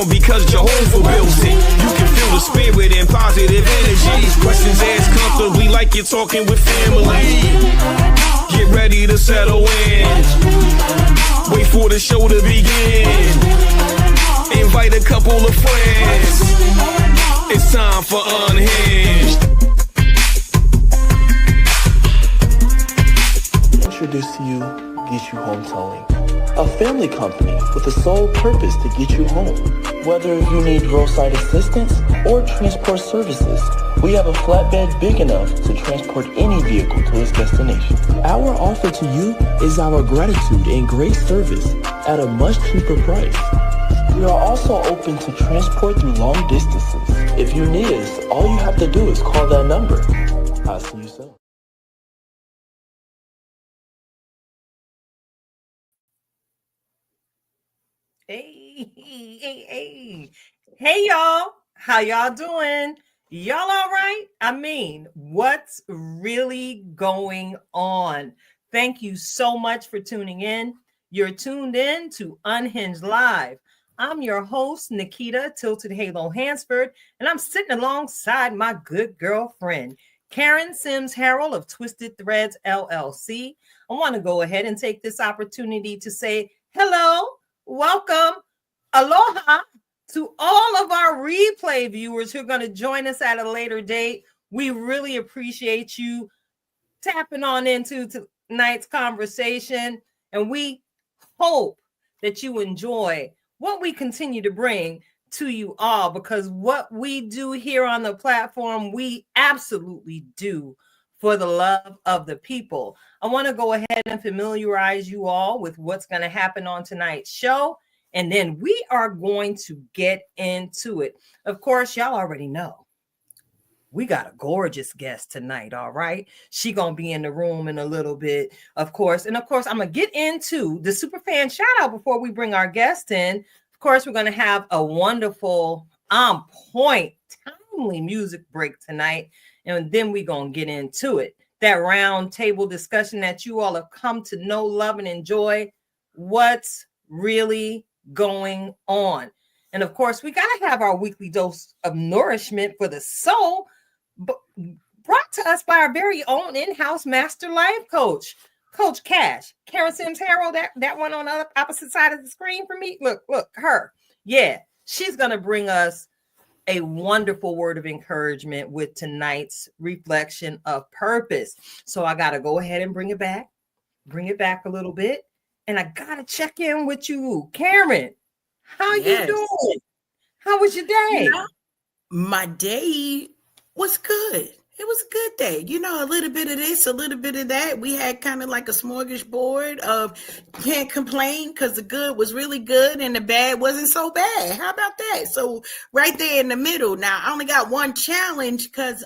on because Jehovah built it. You can feel the spirit and positive energies. Questions asked comfortably like you're talking with family. Get ready to settle in. Wait for the show to begin. Invite a couple of friends. It's time for Unhinged. Introduce to you Get You Home Towing, a family company with the sole purpose to get you home. Whether you need roadside assistance or transport services, we have a flatbed big enough to transport any vehicle to its destination. Our offer to you is our gratitude and great service at a much cheaper price. We are also open to transport through long distances. If you need us, all you have to do is call that number. I'll see you soon. Hey, y'all. How y'all doing? Y'all all right? I mean, what's really going on? Thank you so much for tuning in. You're tuned in to Unhinged Live. I'm your host, Nikita Tilted Halo Hansford, and I'm sitting alongside my good girlfriend, Karen Sims Harrell of Twisted Threads LLC. I want to go ahead and take this opportunity to say hello, welcome, aloha to all of our replay viewers who are going to join us at a later date. We really appreciate you tapping on into tonight's conversation, and we hope that you enjoy what we continue to bring to you all, because what we do here on the platform, we absolutely do for the love of the people. I want to go ahead and familiarize you all with what's going to happen on tonight's show, and then we are going to get into it. Of course, y'all already know we got a gorgeous guest tonight, all right? She gonna be in the room in a little bit, of course. And of course, I'm gonna get into the superfan shout out before we bring our guest in. Of course, we're gonna have a wonderful, on point, timely music break tonight. And then we're gonna get into it. That round table discussion that you all have come to know, love, and enjoy. What's really going on? And of course, we gotta have our weekly dose of nourishment for the soul, brought to us by our very own in-house master life coach, Coach Cash. Karen Sims Harrell, that one on the opposite side of the screen for me. Look, her. Yeah, she's gonna bring us a wonderful word of encouragement with tonight's reflection of purpose. So I gotta go ahead and bring it back a little bit. And I gotta check in with you, Karen. How you doing? How was your day? My day was good. It was a good day. A little bit of this, a little bit of that. We had kind of like a smorgasbord of can't complain because the good was really good and the bad wasn't so bad. How about that? So right there in the middle. Now, I only got one challenge because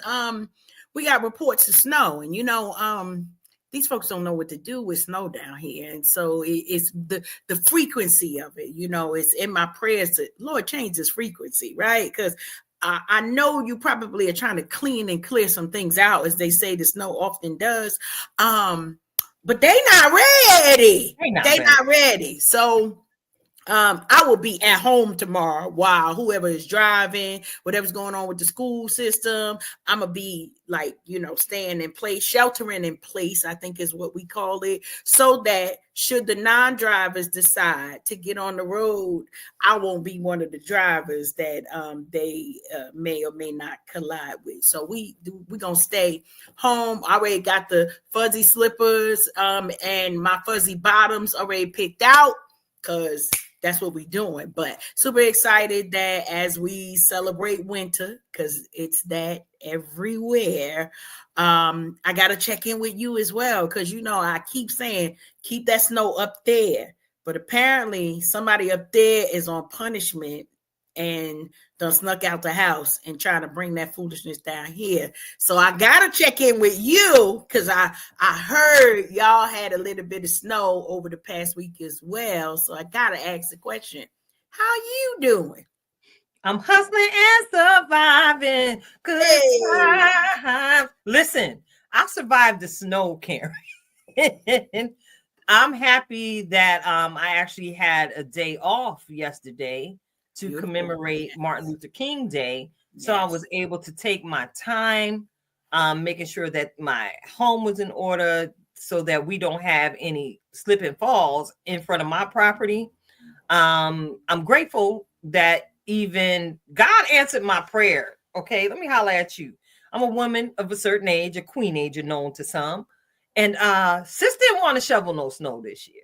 we got reports of snow. And, these folks don't know what to do with snow down here. And so it's the frequency of it, it's in my prayers to, Lord, change this frequency, right? Because I know you probably are trying to clean and clear some things out, as they say the snow often does. But they not ready. They not ready. So I will be at home tomorrow while whoever is driving, whatever's going on with the school system, I'm going to be staying in place, sheltering in place, I think is what we call it, so that should the non-drivers decide to get on the road, I won't be one of the drivers that they may or may not collide with. So we're going to stay home. I already got the fuzzy slippers and my fuzzy bottoms already picked out because that's what we're doing. But super excited that as we celebrate winter, because it's that everywhere, I got to check in with you as well, because I keep saying keep that snow up there, but apparently somebody up there is on punishment and done snuck out the house and trying to bring that foolishness down here. So I gotta check in with you because I heard y'all had a little bit of snow over the past week as well. So I gotta ask the question, how you doing? I'm hustling and surviving. Good times. Listen, I survived the snow, Karen. I'm happy that I actually had a day off yesterday. to Beautiful. commemorate Martin Luther King Day. So I was able to take my time, making sure that my home was in order so that we don't have any slip and falls in front of my property. I'm grateful that even God answered my prayer. Okay, let me holler at you. I'm a woman of a certain age, a queenager known to some. And sis didn't want to shovel no snow this year.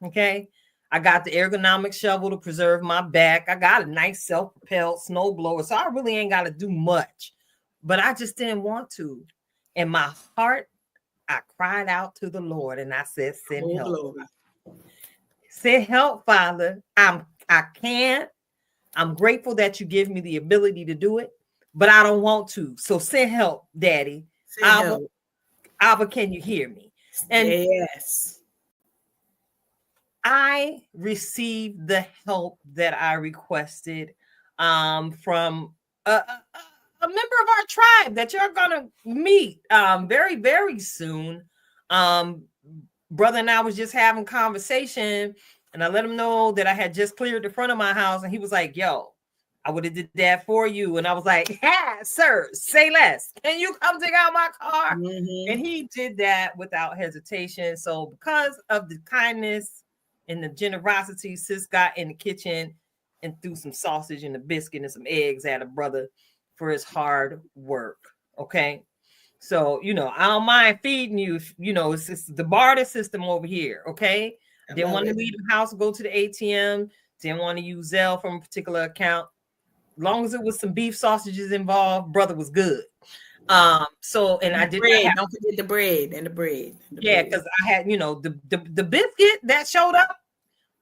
Okay. I got the ergonomic shovel to preserve my back. I got a nice self-propelled snow blower. So I really ain't got to do much. But I just didn't want to. In my heart, I cried out to the Lord and I said, send help. Glory. Send help, Father. I can't. I'm grateful that you give me the ability to do it, but I don't want to. So send help, Daddy. Abba, can you hear me? And yes, I received the help that I requested from a member of our tribe that you're gonna meet very, very soon. Brother and I was just having conversation, and I let him know that I had just cleared the front of my house, and he was like, "Yo, I would have did that for you." And I was like, "Yeah, sir, say less. Can you come take out my car?" Mm-hmm. And he did that without hesitation. So because of the kindness and the generosity, sis got in the kitchen and threw some sausage and a biscuit and some eggs at a brother for his hard work. Okay. So, I don't mind feeding you. It's the barter system over here. Okay. Didn't want to leave the house, go to the ATM. Didn't want to use Zelle from a particular account. As long as it was some beef sausages involved, brother was good. So, and I did bread. Don't forget the bread and the bread. Because I had, the biscuit that showed up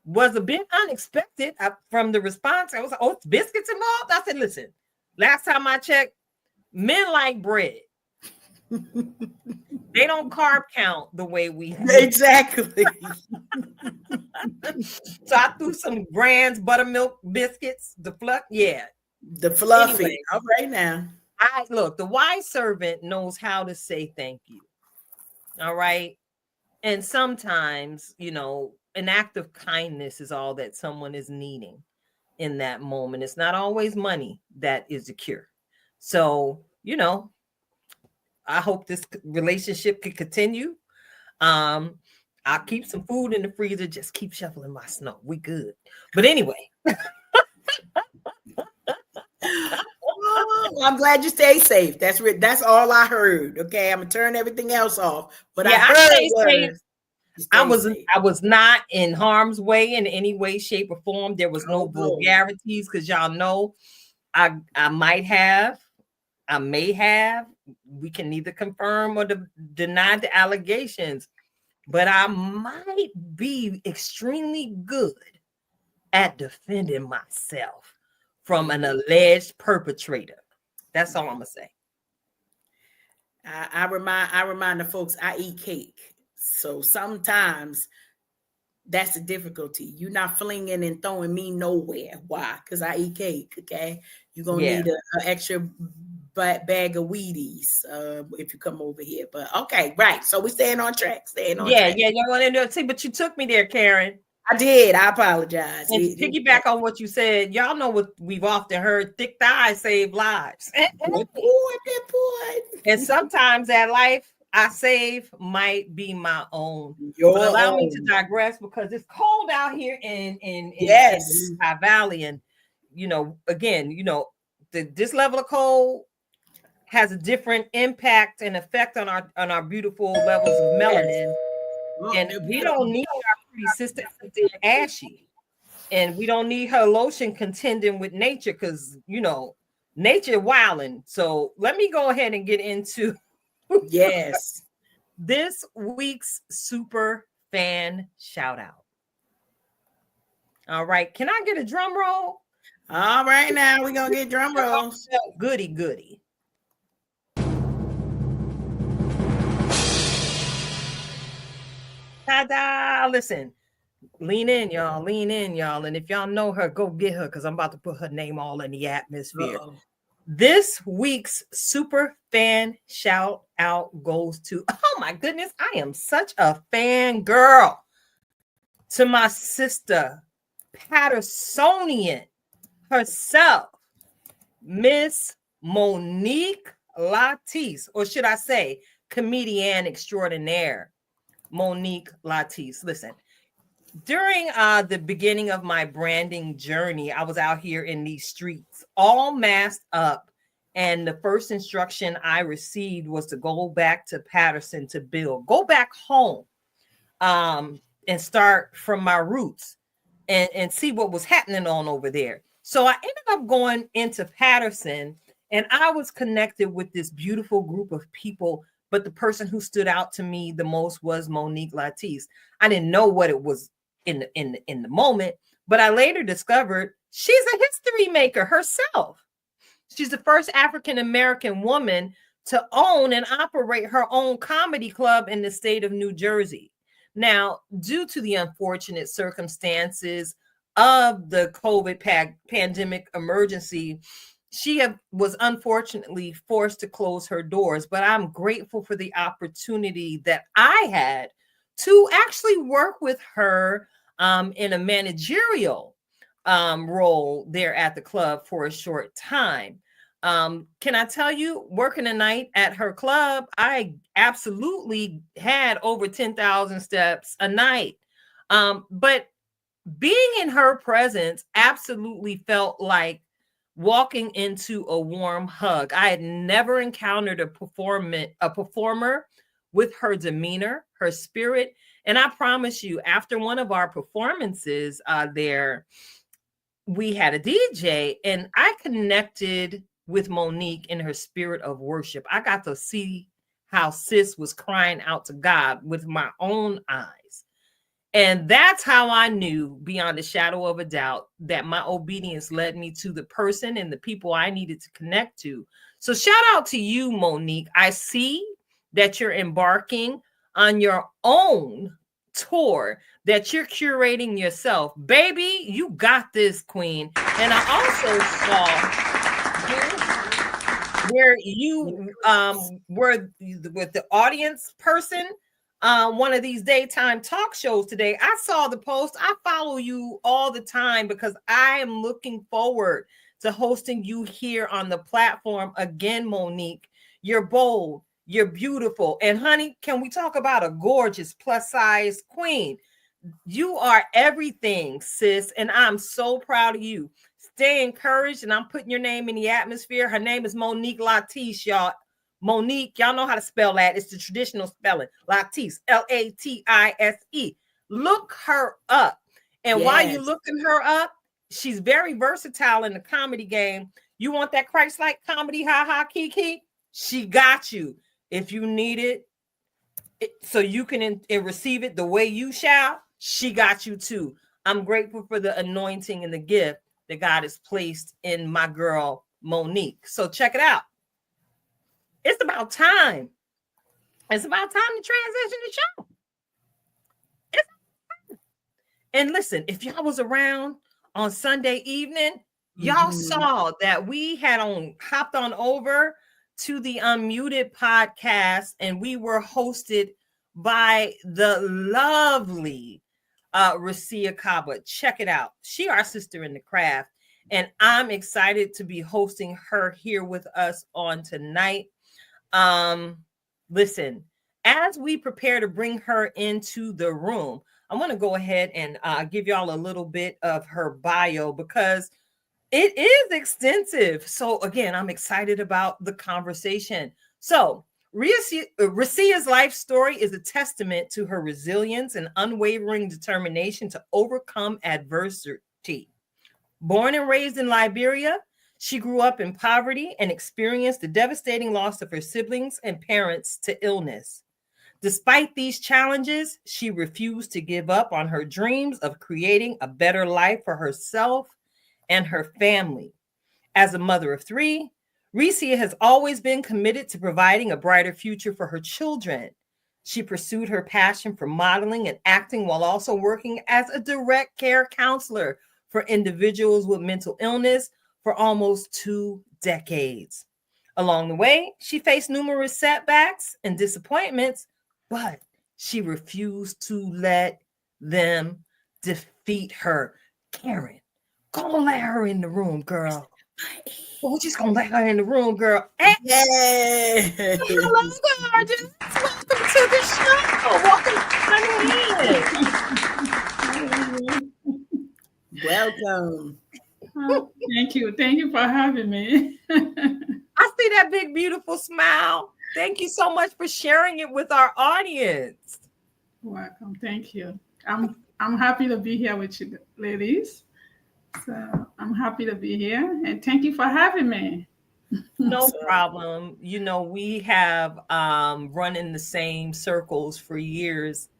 was a bit unexpected. From the response, I was like, "Oh, it's biscuits involved." I said, "Listen, last time I checked, men like bread. They don't carb count the way we do." Exactly. So I threw some Grand's buttermilk biscuits, the fluffy. Anyway, all right now. The wise servant knows how to say thank you. All right. And sometimes, an act of kindness is all that someone is needing in that moment. It's not always money that is the cure. So, I hope this relationship can continue. I'll keep some food in the freezer. Just keep shoveling my snow. We good. But anyway. I'm glad you stay safe. That's all I heard. Okay, I'm gonna turn everything else off. But I heard I was not in harm's way in any way, shape, or form. There was no vulgarities because y'all know I might have, I may have. We can neither confirm or deny the allegations, but I might be extremely good at defending myself from an alleged perpetrator. That's all I'm gonna say. I remind the folks I eat cake, so sometimes that's the difficulty. You're not flinging and throwing me nowhere. Why? Because I eat cake. Okay, you're gonna need an extra bag of Wheaties if you come over here. But okay, right. So we're staying on track. Track. Yeah. You want to see, but you took me there, Karen. I did. I apologize. And to piggyback on what you said, y'all know what we've often heard: thick thighs save lives. Good point. And sometimes that life I save might be my own. But allow me to digress because it's cold out here in the Lehigh Valley, and this level of cold has a different impact and effect on our beautiful levels of melanin. And we don't need our pretty sister ashy, and we don't need her lotion contending with nature because nature wilding. So let me go ahead and get into this week's super fan shout out. All right, can I get a drum roll? All right, now we're gonna get drum rolls. Goody. Ta-da! Listen, lean in, y'all. And if y'all know her, go get her because I'm about to put her name all in the atmosphere. This week's super fan shout out goes to, oh my goodness, I am such a fan girl, to my sister, Pattersonian. herself, Miss Monique Latisse, or should I say, comedian extraordinaire, Monique Latisse. Listen, during the beginning of my branding journey, I was out here in these streets, all masked up. And the first instruction I received was to go back to Patterson to build, go back home, and start from my roots and see what was happening on over there. So I ended up going into Patterson, and I was connected with this beautiful group of people. But the person who stood out to me the most was Monique Latisse. I didn't know what it was in the moment, but I later discovered she's a history maker herself. She's the first African-American woman to own and operate her own comedy club in the state of New Jersey. Now, due to the unfortunate circumstances of the COVID pandemic emergency, she was unfortunately forced to close her doors, but I'm grateful for the opportunity that I had to actually work with her in a managerial role there at the club for a short time. Can I tell you, working a night at her club, I absolutely had over 10,000 steps a night. But being in her presence absolutely felt like walking into a warm hug. I had never encountered a performer with her demeanor, her spirit. And I promise you, after one of our performances there, we had a DJ, and I connected with Monique in her spirit of worship. I got to see how sis was crying out to God with my own eyes. And that's how I knew beyond a shadow of a doubt that my obedience led me to the person and the people I needed to connect to. So shout out to you, Monique. I see that you're embarking on your own tour, that you're curating yourself. Baby, you got this, queen. And I also saw where you were with the audience person, one of these daytime talk shows today. I saw the post. I follow you all the time because I am looking forward to hosting you here on the platform again, Monique. You're bold. You're beautiful. And honey, can we talk about a gorgeous plus size queen? You are everything, sis. And I'm so proud of you. Stay encouraged. And I'm putting your name in the atmosphere. Her name is Monique Latisse, y'all. Monique, y'all know how to spell that. It's the traditional spelling. Latisse, Latise. Look her up. And while you're looking her up, she's very versatile in the comedy game. You want that Christ-like comedy, ha ha, kiki? She got you. If you need it, so you can receive it the way you shall, she got you too. I'm grateful for the anointing and the gift that God has placed in my girl, Monique. So check it out. It's about time. It's about time to transition the show. And listen, if y'all was around on Sunday evening, y'all saw that we had hopped on over to the Unmuted podcast, and we were hosted by the lovely Recia Kabbah. Check it out. She our sister in the craft, and I'm excited to be hosting her here with us on tonight. Listen, as we prepare to bring her into the room, I want to go ahead and give y'all a little bit of her bio because it is extensive. So again, I'm excited about the conversation. So Recia's life story is a testament to her resilience and unwavering determination to overcome adversity. Born and raised in Liberia, she grew up in poverty and experienced the devastating loss of her siblings and parents to illness. Despite these challenges, she refused to give up on her dreams of creating a better life for herself and her family. As a mother of three, Recia has always been committed to providing a brighter future for her children. She pursued her passion for modeling and acting while also working as a direct care counselor for individuals with mental illness for almost 2 decades. Along the way, she faced numerous setbacks and disappointments, but she refused to let them defeat her. Karen, Go let her in the room, girl. We're just gonna let her in the room, girl. Hey, Yay! hello, gorgeous. Welcome to the show. Welcome. Thank you. Thank you for having me. I see that big, beautiful smile. Thank you so much for sharing it with our audience. Welcome. Thank you. I'm happy to be here with you, ladies. So I'm happy to be here, and thank you for having me. No problem. You know, we have run in the same circles for years,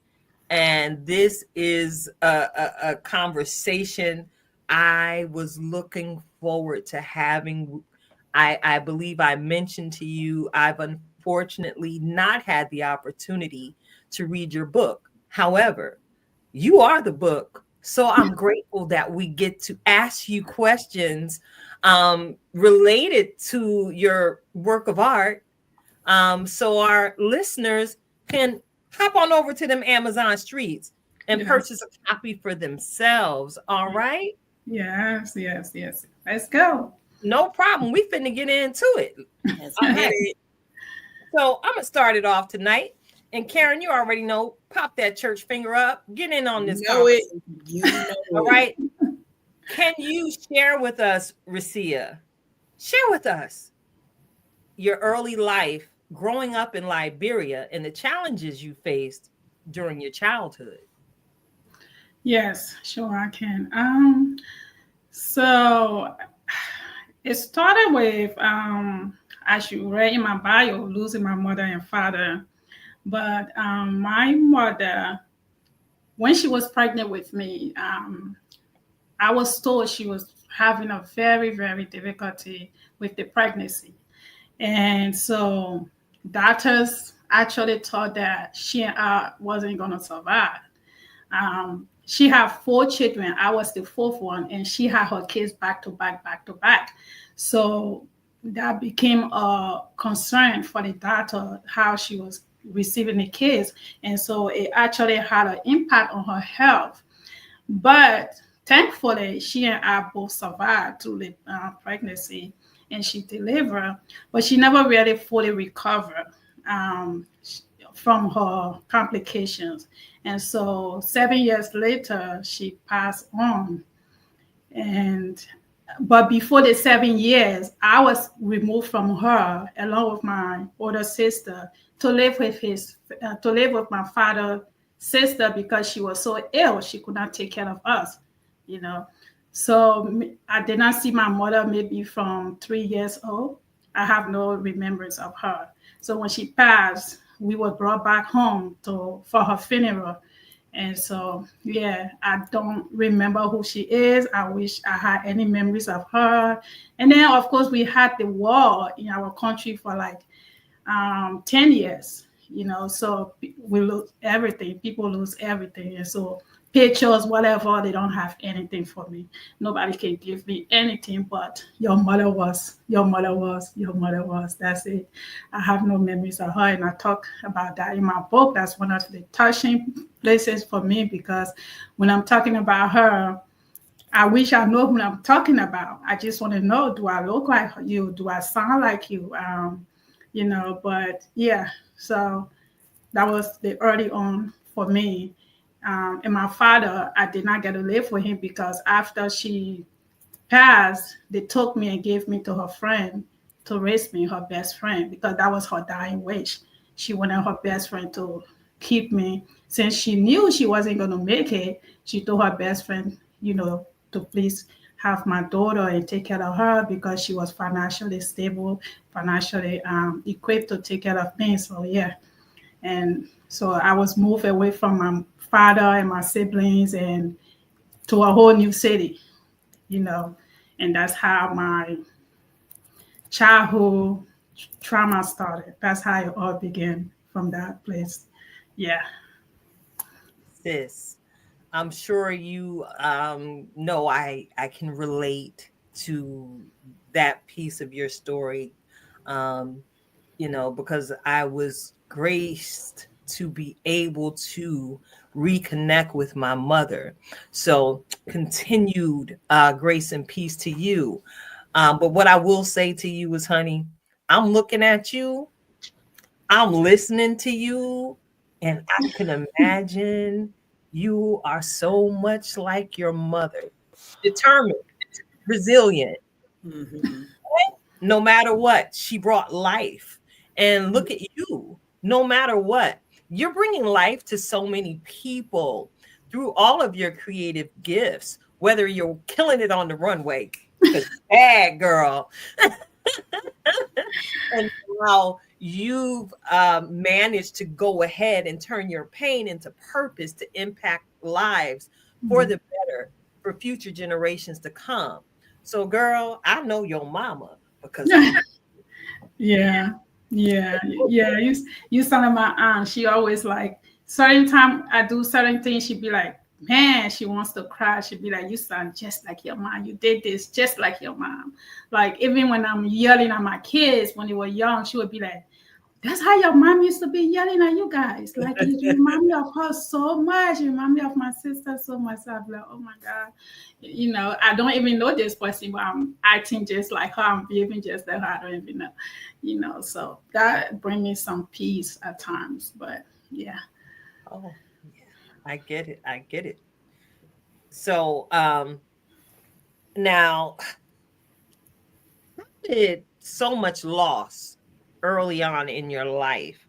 and this is a conversation I was looking forward to having. I believe I mentioned to you, I've unfortunately not had the opportunity to read your book. However, you are the book. So I'm grateful that we get to ask you questions related to your work of art. So our listeners can hop on over to them Amazon streets and Yes. purchase a copy for themselves. All right. Yes, yes, yes. Let's go. No problem. We finna get into it. Let's All get right. it. So I'm gonna start it off tonight. And Karen, you already know, pop that church finger up. Get in on this Know it. conversation. You know All it. right. Can you share with us, Recia? Share with us your early life growing up in Liberia and the challenges you faced during your childhood. Yes, sure I can. So it started with as you read in my bio, losing my mother and father. But my mother, when she was pregnant with me, I was told she was having a very, very difficulty with the pregnancy. And so doctors actually thought that she and I wasn't going to survive. She had 4 children. I was the fourth one, and she had her kids back to back, back to back. So that became a concern for the doctor, how she was receiving the kids. And so it actually had an impact on her health. But thankfully, she and I both survived through the pregnancy, and she delivered, but she never really fully recovered um, from her complications. And so 7 years later, she passed on. And but before the 7 years, I was removed from her along with my older sister to live with my father's sister because she was so ill she could not take care of us, you know. So I did not see my mother maybe from 3 years old. I have no remembrance of her. So when she passed, we were brought back home for her funeral. And so, yeah, I don't remember who she is. I wish I had any memories of her. And then, of course, we had the war in our country for like 10 years, you know, so we lose everything. People lose everything. And so pictures, whatever, they don't have anything for me. Nobody can give me anything but your mother was, your mother was, your mother was. That's it. I have no memories of her. And I talk about that in my book. That's one of the touching places for me because when I'm talking about her, I wish I know who I'm talking about. I just want to know, do I look like you? Do I sound like you? You know, but yeah, so that was the early on for me. And my father, I did not get to live with him because after she passed, they took me and gave me to her friend to raise me, her best friend, because that was her dying wish. She wanted her best friend to keep me. Since she knew she wasn't going to make it, she told her best friend, you know, to please have my daughter and take care of her because she was financially stable, financially equipped to take care of me. So, yeah. And so I was moved away from my father and my siblings and to a whole new city, you know. And that's how my childhood trauma started. That's how it all began from that place. Yeah. Sis, I'm sure you know I can relate to that piece of your story, you know, because I was graced to be able to reconnect with my mother. So continued grace and peace to you. But what I will say to you is, honey, I'm looking at you, I'm listening to you, and I can imagine you are so much like your mother, determined, resilient, Mm-hmm. no matter what. She brought life. And look at you, no matter what, you're bringing life to so many people through all of your creative gifts, whether you're killing it on the runway, because bad girl, and how you've managed to go ahead and turn your pain into purpose to impact lives for the better for future generations to come. So, girl, I know your mama because I. Yeah, yeah. You sound like my aunt. She always like certain time I do certain things. She'd be like, man, she wants to cry. She'd be like, you sound just like your mom. You did this just like your mom. Like even when I'm yelling at my kids when they were young, she would be like, that's how your mom used to be yelling at you guys. Like you remind me of her so much. You remind me of my sister so much. I'm like, oh my God. You know, I don't even know this person, but I'm acting just like her. I'm behaving just like her. I don't even know. You know, so that brings me some peace at times. But yeah. Oh, yeah, I get it. I get it. So, now did so much loss early on in your life.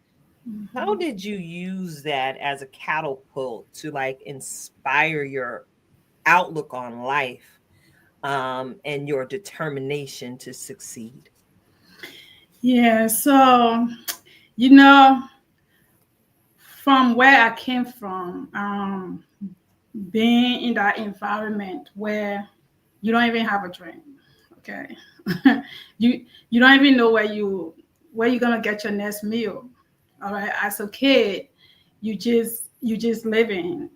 How did you use that as a catapult to like inspire your outlook on life, and your determination to succeed? Yeah. So, you know, from where I came from, being in that environment where you don't even have a dream, okay? You don't even know where you're gonna get your next meal. All right. As a kid, you just living.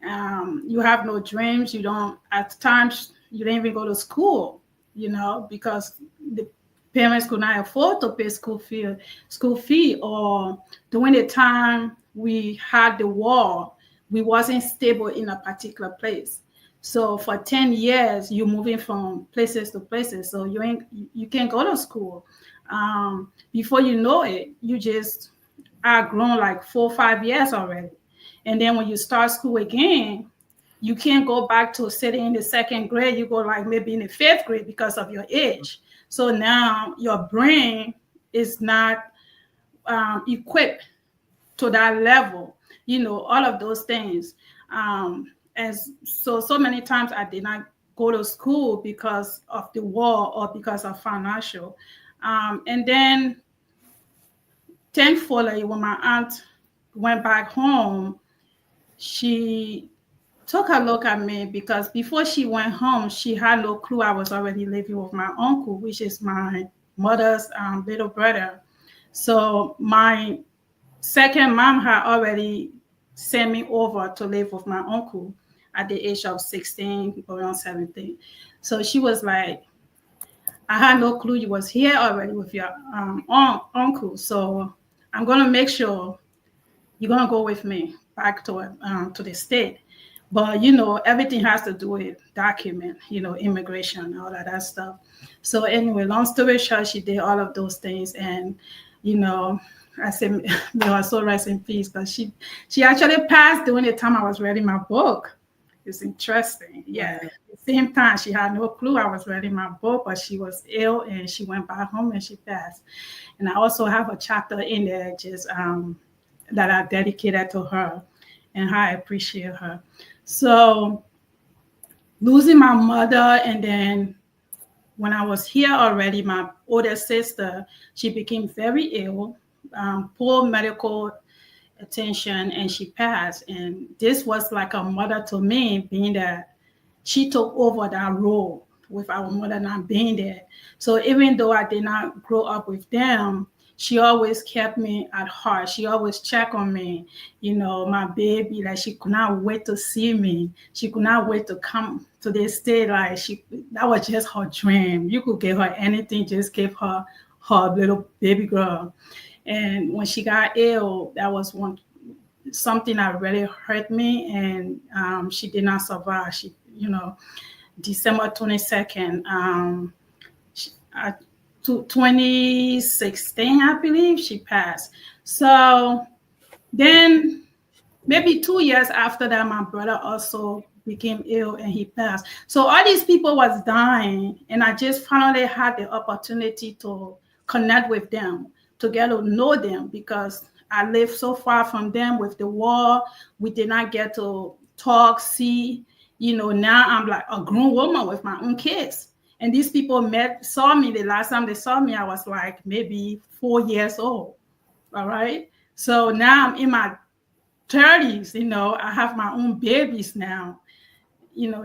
You have no dreams. You don't at times you don't even go to school, you know, because the parents could not afford to pay school fee, or during the time we had the war, we wasn't stable in a particular place. So for 10 years, you're moving from places to places. So you can't go to school. Before you know it, you just are grown like 4 or 5 years already. And then when you start school again, you can't go back to sitting in the second grade. You go like maybe in the fifth grade because of your age. So now your brain is not equipped to that level, you know, all of those things. As so many times I did not go to school because of the war or because of financial. And then thankfully, when my aunt went back home, she took a look at me because before she went home, she had no clue I was already living with my uncle, which is my mother's little brother. So my second mom had already sent me over to live with my uncle at the age of 16, around 17. So she was like, I had no clue you was here already with your uncle. So I'm going to make sure you're going to go with me back to the state. But, you know, everything has to do with document, you know, immigration, all of that stuff. So anyway, long story short, she did all of those things. And, you know, I said, may her soul rest in peace, because she actually passed during the time I was writing my book. It's interesting. Yeah. At the same time, she had no clue I was writing my book, but she was ill and she went back home and she passed. And I also have a chapter in there just that I dedicated to her and how I appreciate her. So losing my mother, and then when I was here already, my older sister, she became very ill, poor medical attention, and she passed. And this was like a mother to me, being that she took over that role with our mother not being there. So even though I did not grow up with them, she always kept me at heart. She always checked on me, you know, my baby. Like she could not wait to see me. She could not wait to come to this state. Like that was just her dream. You could give her anything, just give her her little baby girl. And when she got ill, that was something that really hurt me, and she did not survive. She, December 22nd, 2016, I believe, she passed. So then maybe 2 years after that, my brother also became ill and he passed. So all these people was dying, and I just finally had the opportunity to connect with them, to get to know them, because I lived so far from them with the war. We did not get to talk, see. Now I'm like a grown woman with my own kids. And these people saw me the last time they saw me, I was like maybe 4 years old. All right. So now I'm in my 30s, I have my own babies now,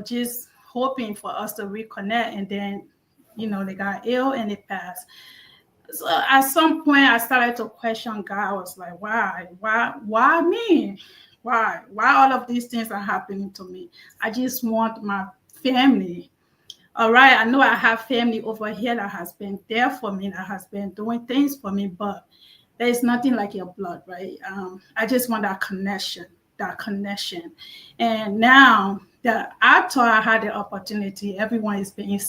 just hoping for us to reconnect. And then, they got ill and they passed. So at some point I started to question God. I was like, why me? Why all of these things are happening to me? I just want my family. All right, I know I have family over here that has been there for me, that has been doing things for me, but there's nothing like your blood, right? I just want that connection. And now that I thought I had the opportunity, everyone is being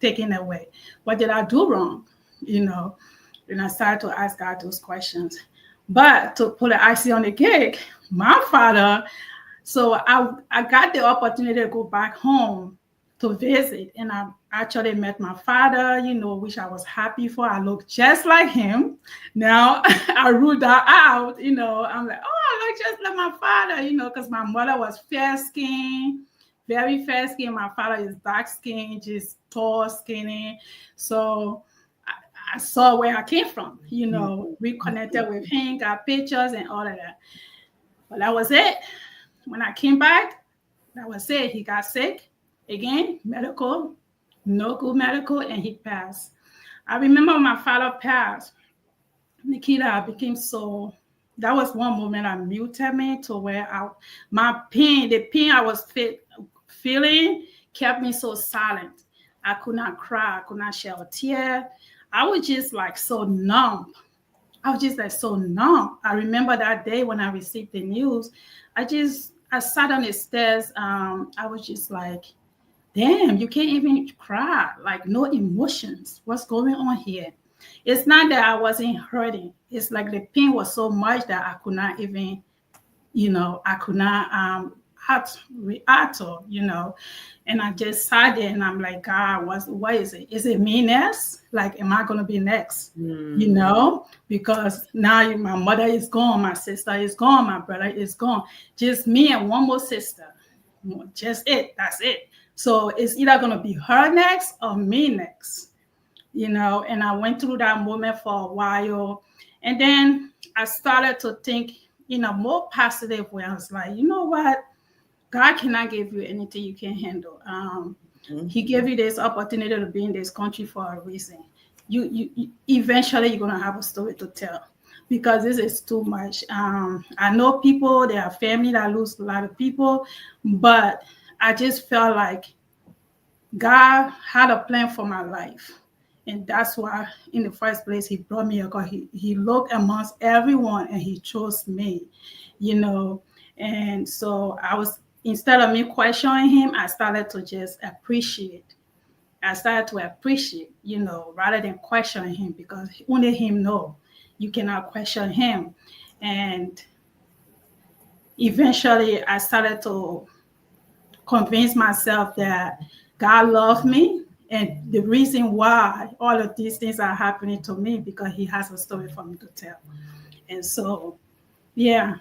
taken away. What did I do wrong? And I started to ask God those questions. But to put an icing on the cake, my father, so I got the opportunity to go back home to visit, and I actually met my father, which I was happy for. I look just like him. Now I ruled that out, I'm like, oh, I look just like my father, because my mother was fair skinned, very fair skinned. My father is dark skinned, just tall, skinny. So I saw where I came from, reconnected with him, got pictures and all of that. But that was it. When I came back, that was it. He got sick. Again, medical, no good medical, and he passed. I remember when my father passed, Nikita, I became so, that was one moment that muted me to where the pain I was feeling kept me so silent. I could not cry, I could not shed a tear. I was just like so numb. I remember that day when I received the news, I sat on the stairs. I was just like, damn, you can't even cry, like no emotions. What's going on here? It's not that I wasn't hurting. It's like the pain was so much that I could not even, I could not react or, and I just sat there and I'm like, God, what is it? Is it me next? Like, am I going to be next? Because now my mother is gone, my sister is gone, my brother is gone. Just me and one more sister. Just it. That's it. So it's either going to be her next or me next, and I went through that moment for a while. And then I started to think in a more positive way. I was like, you know what? God cannot give you anything you can't handle. He gave you this opportunity to be in this country for a reason. You eventually you're going to have a story to tell, because this is too much. I know people, they have family that lose a lot of people, but I just felt like God had a plan for my life. And that's why in the first place, he brought me because he looked amongst everyone and he chose me, And so instead of me questioning him, I started to just appreciate. Rather than questioning him, because only him knows. You cannot question him. And eventually I started to convince myself that God loved me, and the reason why all of these things are happening to me, because he has a story for me to tell. And so, yeah.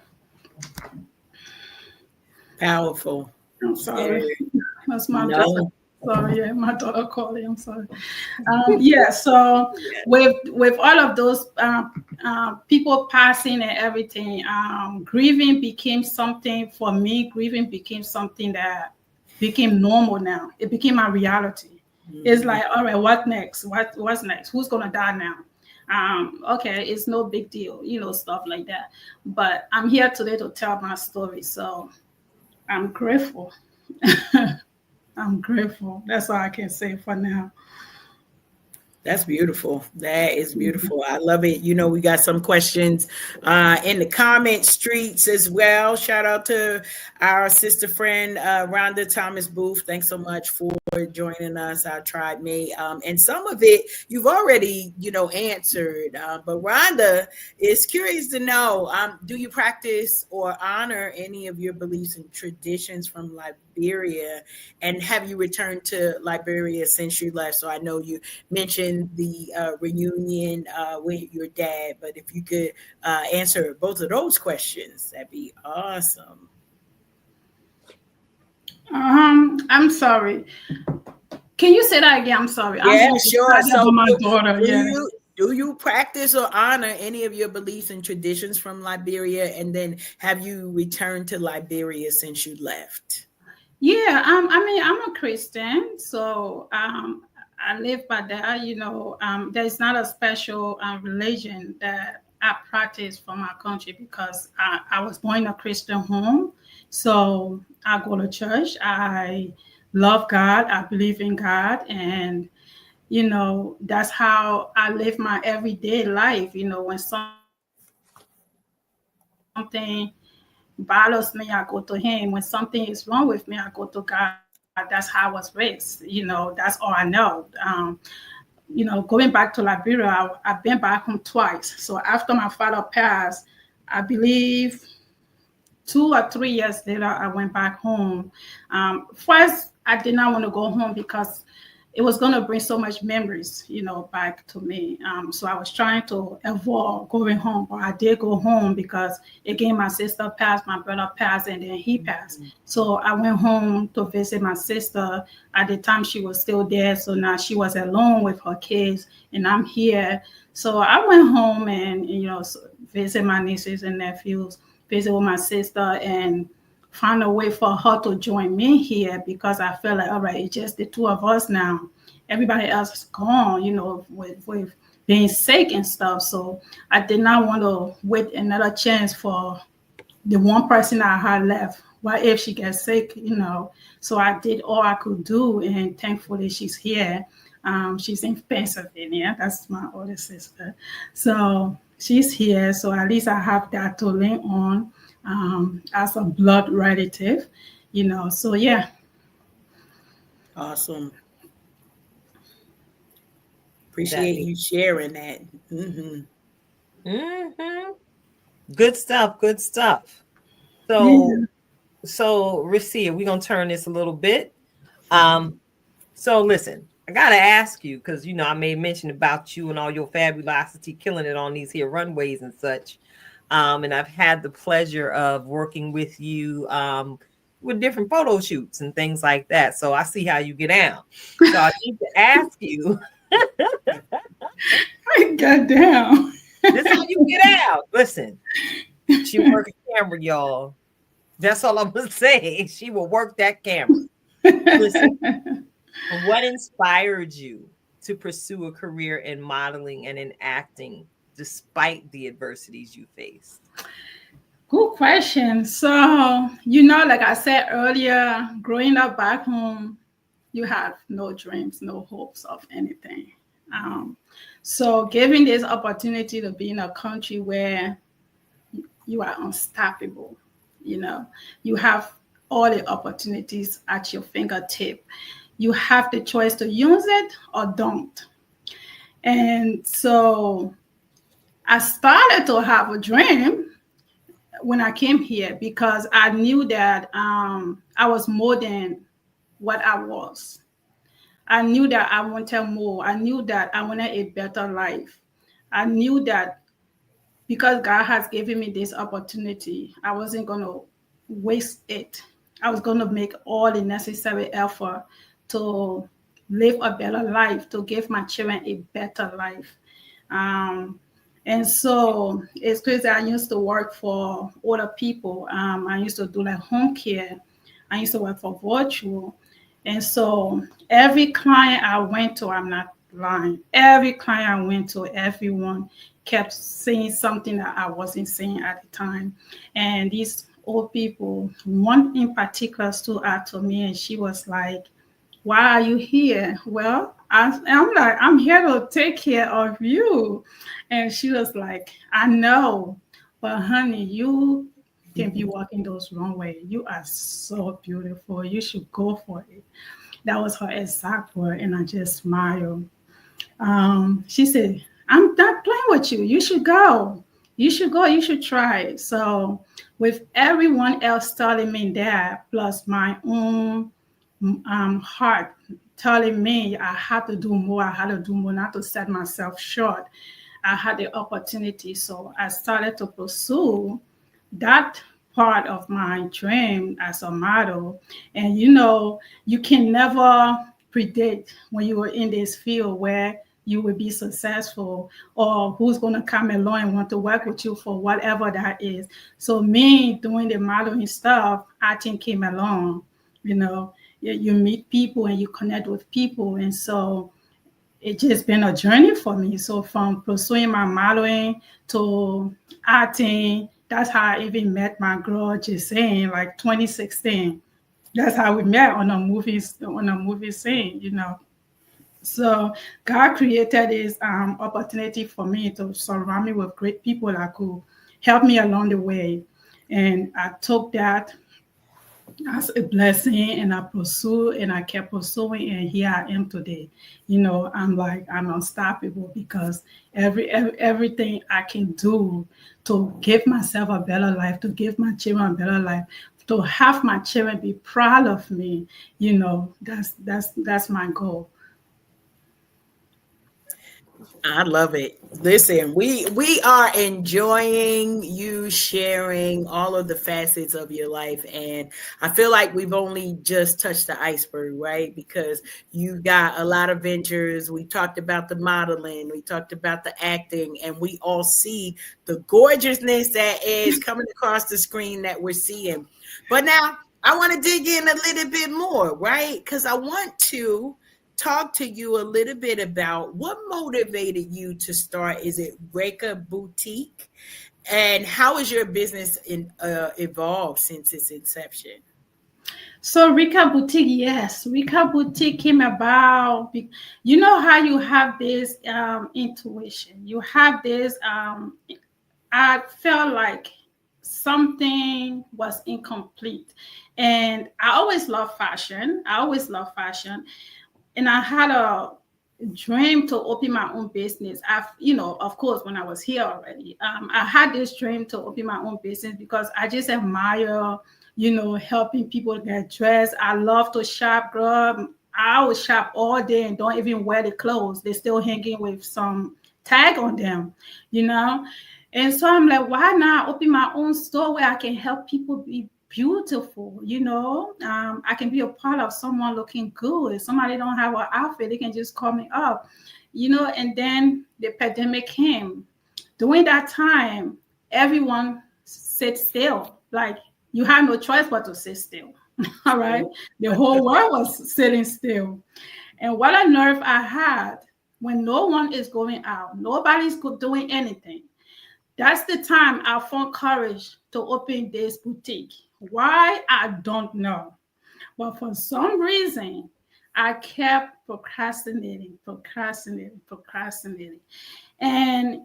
Powerful. I'm sorry. That's my No. Sorry, yeah, my daughter calling. I'm sorry. So with all of those people passing and everything, grieving became something for me. Grieving became something that became normal now. It became my reality. It's like, all right, what next? What's next? Who's gonna die now? Okay, it's no big deal, stuff like that. But I'm here today to tell my story, so I'm grateful. I'm grateful. That's all I can say for now. That's beautiful. That is beautiful. I love it. You know, we got some questions in the comment streets as well. Shout out to our sister friend, Rhonda Thomas Booth. Thanks so much for joining us, our tribe mate. And some of it you've already, answered. But Rhonda is curious to know, do you practice or honor any of your beliefs and traditions from Liberia? And have you returned to Liberia since you left? So I know you mentioned the reunion with your dad, but if you could answer both of those questions, that'd be awesome. I'm sorry. Can you say that again? I'm sorry. Yeah, I'm sure. excited So about my daughter. do Yeah. you practice or honor any of your beliefs and traditions from Liberia? And then have you returned to Liberia since you left? Yeah, I mean, I'm a Christian, so I live by that. There's not a special religion that I practice for my country because I was born in a Christian home. So I go to church. I love God. I believe in God, and that's how I live my everyday life. When something bothers me, I go to him. When something is wrong with me, I go to God. That's how I was raised. That's all I know. Going back to Liberia, I've been back home twice. So after my father passed, I believe 2 or 3 years later, I went back home. First, I did not want to go home because it was going to bring so much memories, back to me. So I was trying to avoid going home, but I did go home because again, my sister passed, my brother passed, and then he passed. So I went home to visit my sister. At the time, she was still there. So now she was alone with her kids, and I'm here. So I went home and visit my nieces and nephews, visit with my sister, and find a way for her to join me here because I feel like, all right, it's just the two of us now. Everybody else is gone, with being sick and stuff. So I did not want to wait another chance for the one person I had left. What if she gets sick? So I did all I could do, and thankfully she's here. She's in Pennsylvania. That's my older sister. So she's here. So at least I have that to lean on as a blood relative. So yeah. Awesome. That Appreciate means you sharing that. Mm-hmm. good stuff. Good stuff. Yeah. So Ricia, we're gonna turn this a little bit. So listen, I gotta ask you because I made mention about you and all your fabulosity, killing it on these here runways and such. And I've had the pleasure of working with you with different photo shoots and things like that. So I see how you get down. So I need to ask you, God damn. this how you get out. Listen, she work a camera, y'all. That's all I'm gonna say. She will work that camera. Listen, what inspired you to pursue a career in modeling and in acting despite the adversities you faced? Good question. So, like I said earlier, growing up back home, you have no dreams, no hopes of anything. So, given this opportunity to be in a country where you are unstoppable, you have all the opportunities at your fingertip. You have the choice to use it or don't. And so I started to have a dream when I came here because I knew that I was more than what I was. I knew that I wanted more. I knew that I wanted a better life. I knew that because God has given me this opportunity, I wasn't going to waste it. I was going to make all the necessary effort to live a better life, to give my children a better life. And so it's crazy. I used to work for other people. I used to do like home care. I used to work for virtual. And so every client I went to, I'm not lying, every client I went to, everyone kept saying something that I wasn't saying at the time. And these old people, one in particular stood out to me, and she was like, "Why are you here?" Well, I'm like, I'm here to take care of you. And she was like, I know, but honey, you can be walking those wrong way. You are so beautiful. You should go for it. That was her exact word. And I just smiled. She said, I'm not playing with you. You should go. You should go. You should try it. So, with everyone else telling me that, plus my own heart telling me I had to do more, I had to do more, not to set myself short, I had the opportunity. So, I started to pursue that part of my dream as a model. And you can never predict when you are in this field where you will be successful or who's going to come along and want to work with you for whatever that is. So me doing the modeling stuff, acting came along. You meet people and you connect with people, and so it's just been a journey for me. So from pursuing my modeling to acting, that's how I even met my girl Justine, like 2016. That's how we met on a movie scene. So God created this opportunity for me to surround me with great people that could help me along the way. And I took that as a blessing, and I pursued and I kept pursuing, and here I am today. I'm unstoppable because everything I can do to give myself a better life, to give my children a better life, to have my children be proud of me, that's my goal. I love it. Listen, we are enjoying you sharing all of the facets of your life, and I feel like we've only just touched the iceberg, right? Because you got a lot of ventures. We talked about the modeling, we talked about the acting, and we all see the gorgeousness that is coming across the screen that we're seeing. But now I want to dig in a little bit more, right? Because I want to talk to you a little bit about what motivated you to start. Is it Reka Boutique? And how has your business evolved since its inception? So Reka Boutique, yes, Reka Boutique came about. You know how you have this intuition. You have this. I felt like something was incomplete, and I always love fashion. And I had a dream to open my own business. Of course, when I was here already, I had this dream to open my own business because I just admire, helping people get dressed. I love to shop, girl. I would shop all day and don't even wear the clothes. They're still hanging with some tag on them, And so I'm like, why not open my own store where I can help people be beautiful? I can be a part of someone looking good. If somebody don't have an outfit, they can just call me up, and then the pandemic came. During that time, everyone sit still. Like, you had no choice but to sit still. All right. The whole world was sitting still. And what a nerve I had when no one is going out, nobody's doing anything. That's the time I found courage to open this boutique. Why? I don't know. But for some reason, I kept procrastinating. And,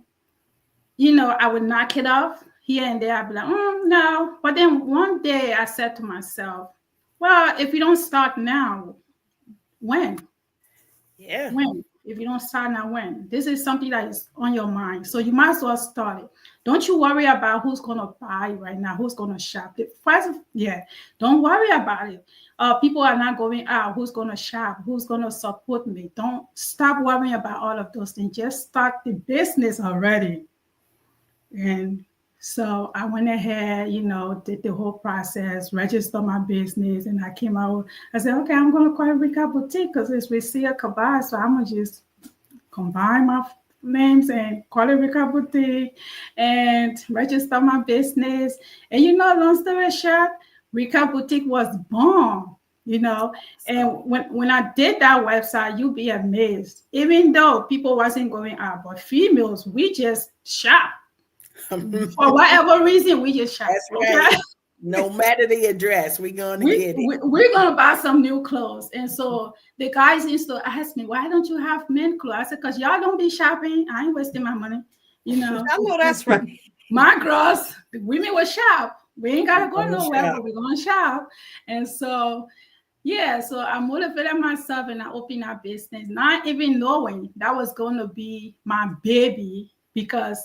I would knock it off here and there. I'd be like, no. But then one day I said to myself, well, if you don't start now, when? Yeah. When? If you don't start now, when? This is something that is on your mind. So you might as well start it. Don't you worry about who's going to buy right now, who's going to shop. Don't worry about it. People are not going out. Who's going to shop? Who's going to support me? Don't stop worrying about all of those things. Just start the business already. And so I went ahead, did the whole process, registered my business, and I came out. I said, okay, I'm going to call it Recia Boutique because it's Recia Kabbah. So I'm going to just combine my names and call it Recia Boutique and register my business. And, long story short, Recia Boutique was born. And when I did that website, you'll be amazed. Even though people wasn't going out, but females, we just shop. For whatever reason, we just shop. That's right. No matter the address, we're going to get it. We're going to buy some new clothes. And so the guys used to ask me, why don't you have men clothes? I said, because y'all don't be shopping. I ain't wasting my money. You know, I know that's right. My girls, the women will shop. We ain't got to go nowhere, but we're going to shop. And so, yeah, so I motivated myself and I opened a business, not even knowing that was going to be my baby, because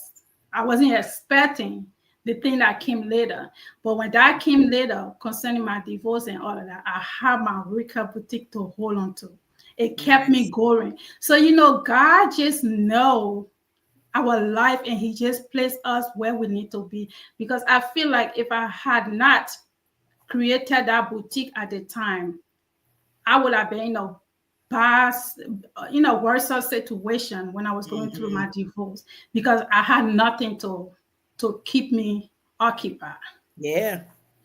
I wasn't expecting the thing that came later. But when that came later, concerning my divorce and all of that, I had my Recia boutique to hold on to. It kept me going. So, you know, God just know our life, and he just placed us where we need to be. Because I feel like if I had not created that boutique at the time, I would have been in a bad, worse situation when I was going through my divorce, because I had nothing to keep me occupied. Yeah.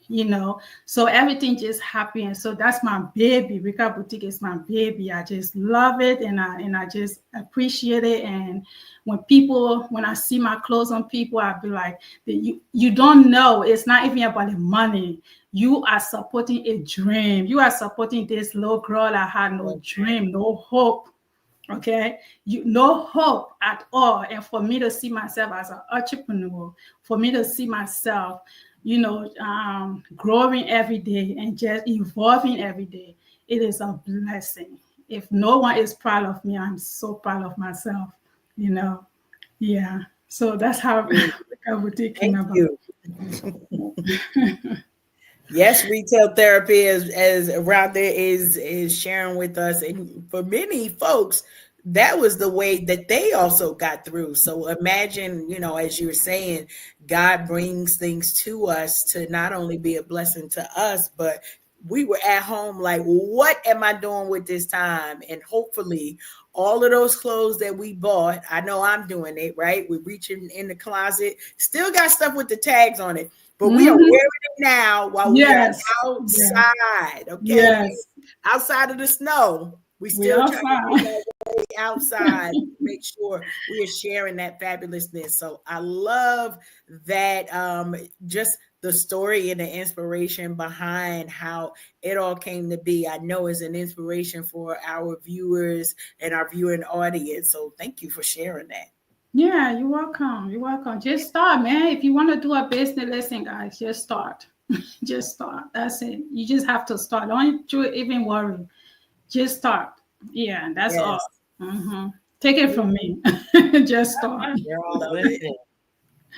You know, so everything just happened. So that's my baby. Recia Boutique is my baby. I just love it, and I just appreciate it. And when I see my clothes on people, I'll be like, you don't know. It's not even about the money. You are supporting a dream. You are supporting this little girl that had no dream, no hope. Okay, no hope at all. And for me to see myself as an entrepreneur, for me to see myself, growing every day and just evolving every day, it is a blessing. If no one is proud of me, I'm so proud of myself. Yeah. So that's how Recia Boutique came about. Yes, retail therapy, as Rhonda is sharing with us, and for many folks, that was the way that they also got through. So imagine, as you were saying, God brings things to us to not only be a blessing to us, but we were at home like, what am I doing with this time? And hopefully all of those clothes that we bought, I know I'm doing it, right? We're reaching in the closet, still got stuff with the tags on it, but we are wearing it now while we are outside. Okay. Yes. Outside of the snow. We still trying to get that way outside, make sure we are sharing that fabulousness. So I love that, just the story and the inspiration behind how it all came to be. I know is an inspiration for our viewers and our viewing audience. So thank you for sharing that. Yeah, you're welcome. You're welcome. Just start, man. If you want to do a business, listen, guys, just start. Just start. That's it. You just have to start. Don't you even worry. Just start. Yeah, that's all. Mm-hmm. Take it from me. Just start. Girl, listen.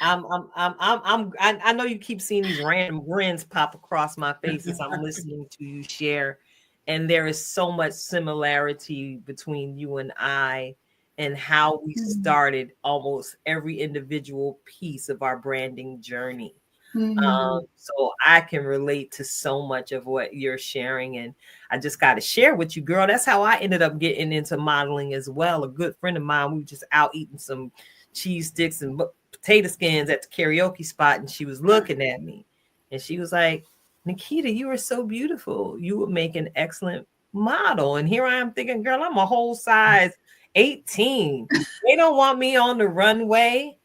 I know you keep seeing these random grins pop across my face as I'm listening to you share, and there is so much similarity between you and I, and how we started almost every individual piece of our branding journey. So I can relate to so much of what you're sharing, and I just got to share with you, girl. That's how I ended up getting into modeling as well. A good friend of mine, we were just out eating some cheese sticks and potato skins at the karaoke spot, and she was looking at me, and she was like, "Nikita, you are so beautiful. You would make an excellent model." And here I am thinking, girl, I'm a whole size 18. They don't want me on the runway.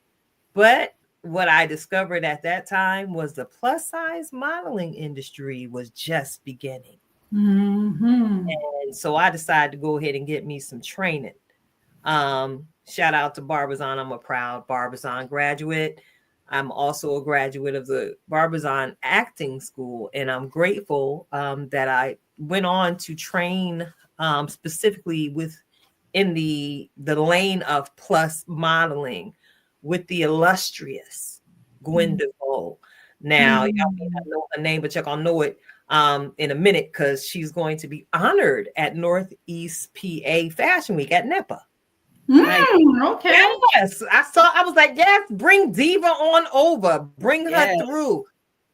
But what I discovered at that time was the plus size modeling industry was just beginning. And so I decided to go ahead and get me some training. Shout out to Barbizon. I'm a proud Barbizon graduate. I'm also a graduate of the Barbizon Acting School, and I'm grateful that I went on to train specifically in the lane of plus modeling with the illustrious Gwen DeVoe. Now, y'all may not know her name, but y'all gonna know it in a minute, because she's going to be honored at Northeast PA Fashion Week at NEPA. Okay. Yes, I was like, yes, bring Diva on over, bring her through.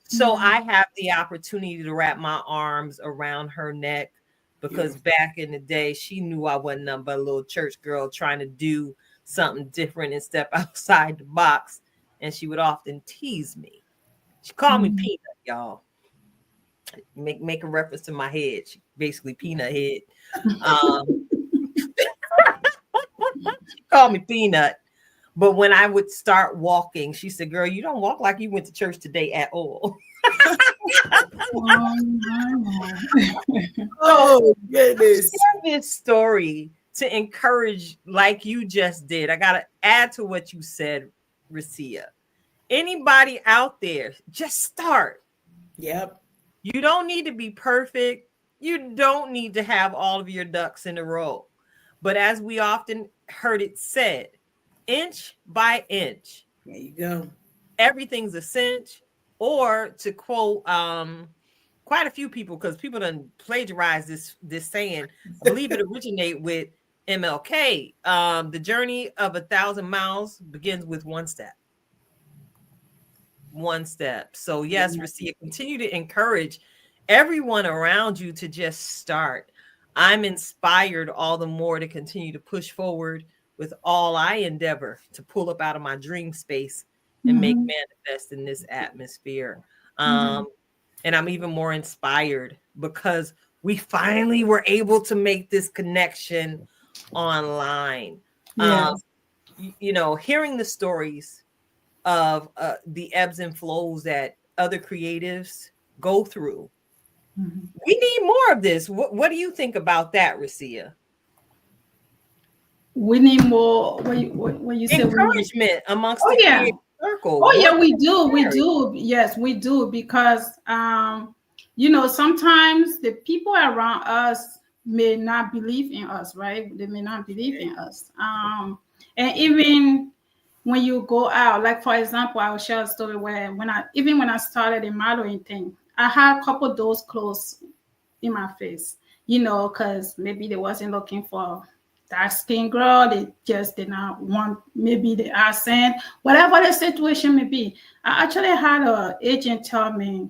So I have the opportunity to wrap my arms around her neck, because back in the day, she knew I wasn't nothing but a little church girl trying to do something different and step outside the box. And she would often tease me. She called me Peanut, y'all. Make a reference to my head. She basically Peanut Head. She called me Peanut. But when I would start walking, she said, "Girl, you don't walk like you went to church today at all." Oh goodness. Share this story to encourage, like you just did. I gotta add to what you said, Recia. Anybody out there, just start. Yep. You don't need to be perfect. You don't need to have all of your ducks in a row. But as we often heard it said, inch by inch. There you go. Everything's a cinch. Or to quote quite a few people, because people done plagiarized this saying, I believe it originated with MLK. The journey of 1,000 miles begins with one step. One step. So yes, Recia, continue to encourage everyone around you to just start. I'm inspired all the more to continue to push forward with all I endeavor to pull up out of my dream space and make manifest in this atmosphere. And I'm even more inspired because we finally were able to make this connection online. Yes. You know, hearing the stories of the ebbs and flows that other creatives go through. We need more of this. What do you think about that, Recia? We need more. What you say? Encouragement amongst Oh, the yeah. creative circle. Oh yeah, we do. Yes, we do, because you know, sometimes the people around us may not believe in us, right? They may not believe in us. And even when you go out, like for example, I will share a story where when I started the modeling thing, I had a couple of those clothes in my face, you know, because maybe they wasn't looking for dark skin girl, they just did not want maybe the accent, whatever the situation may be. I actually had an agent tell me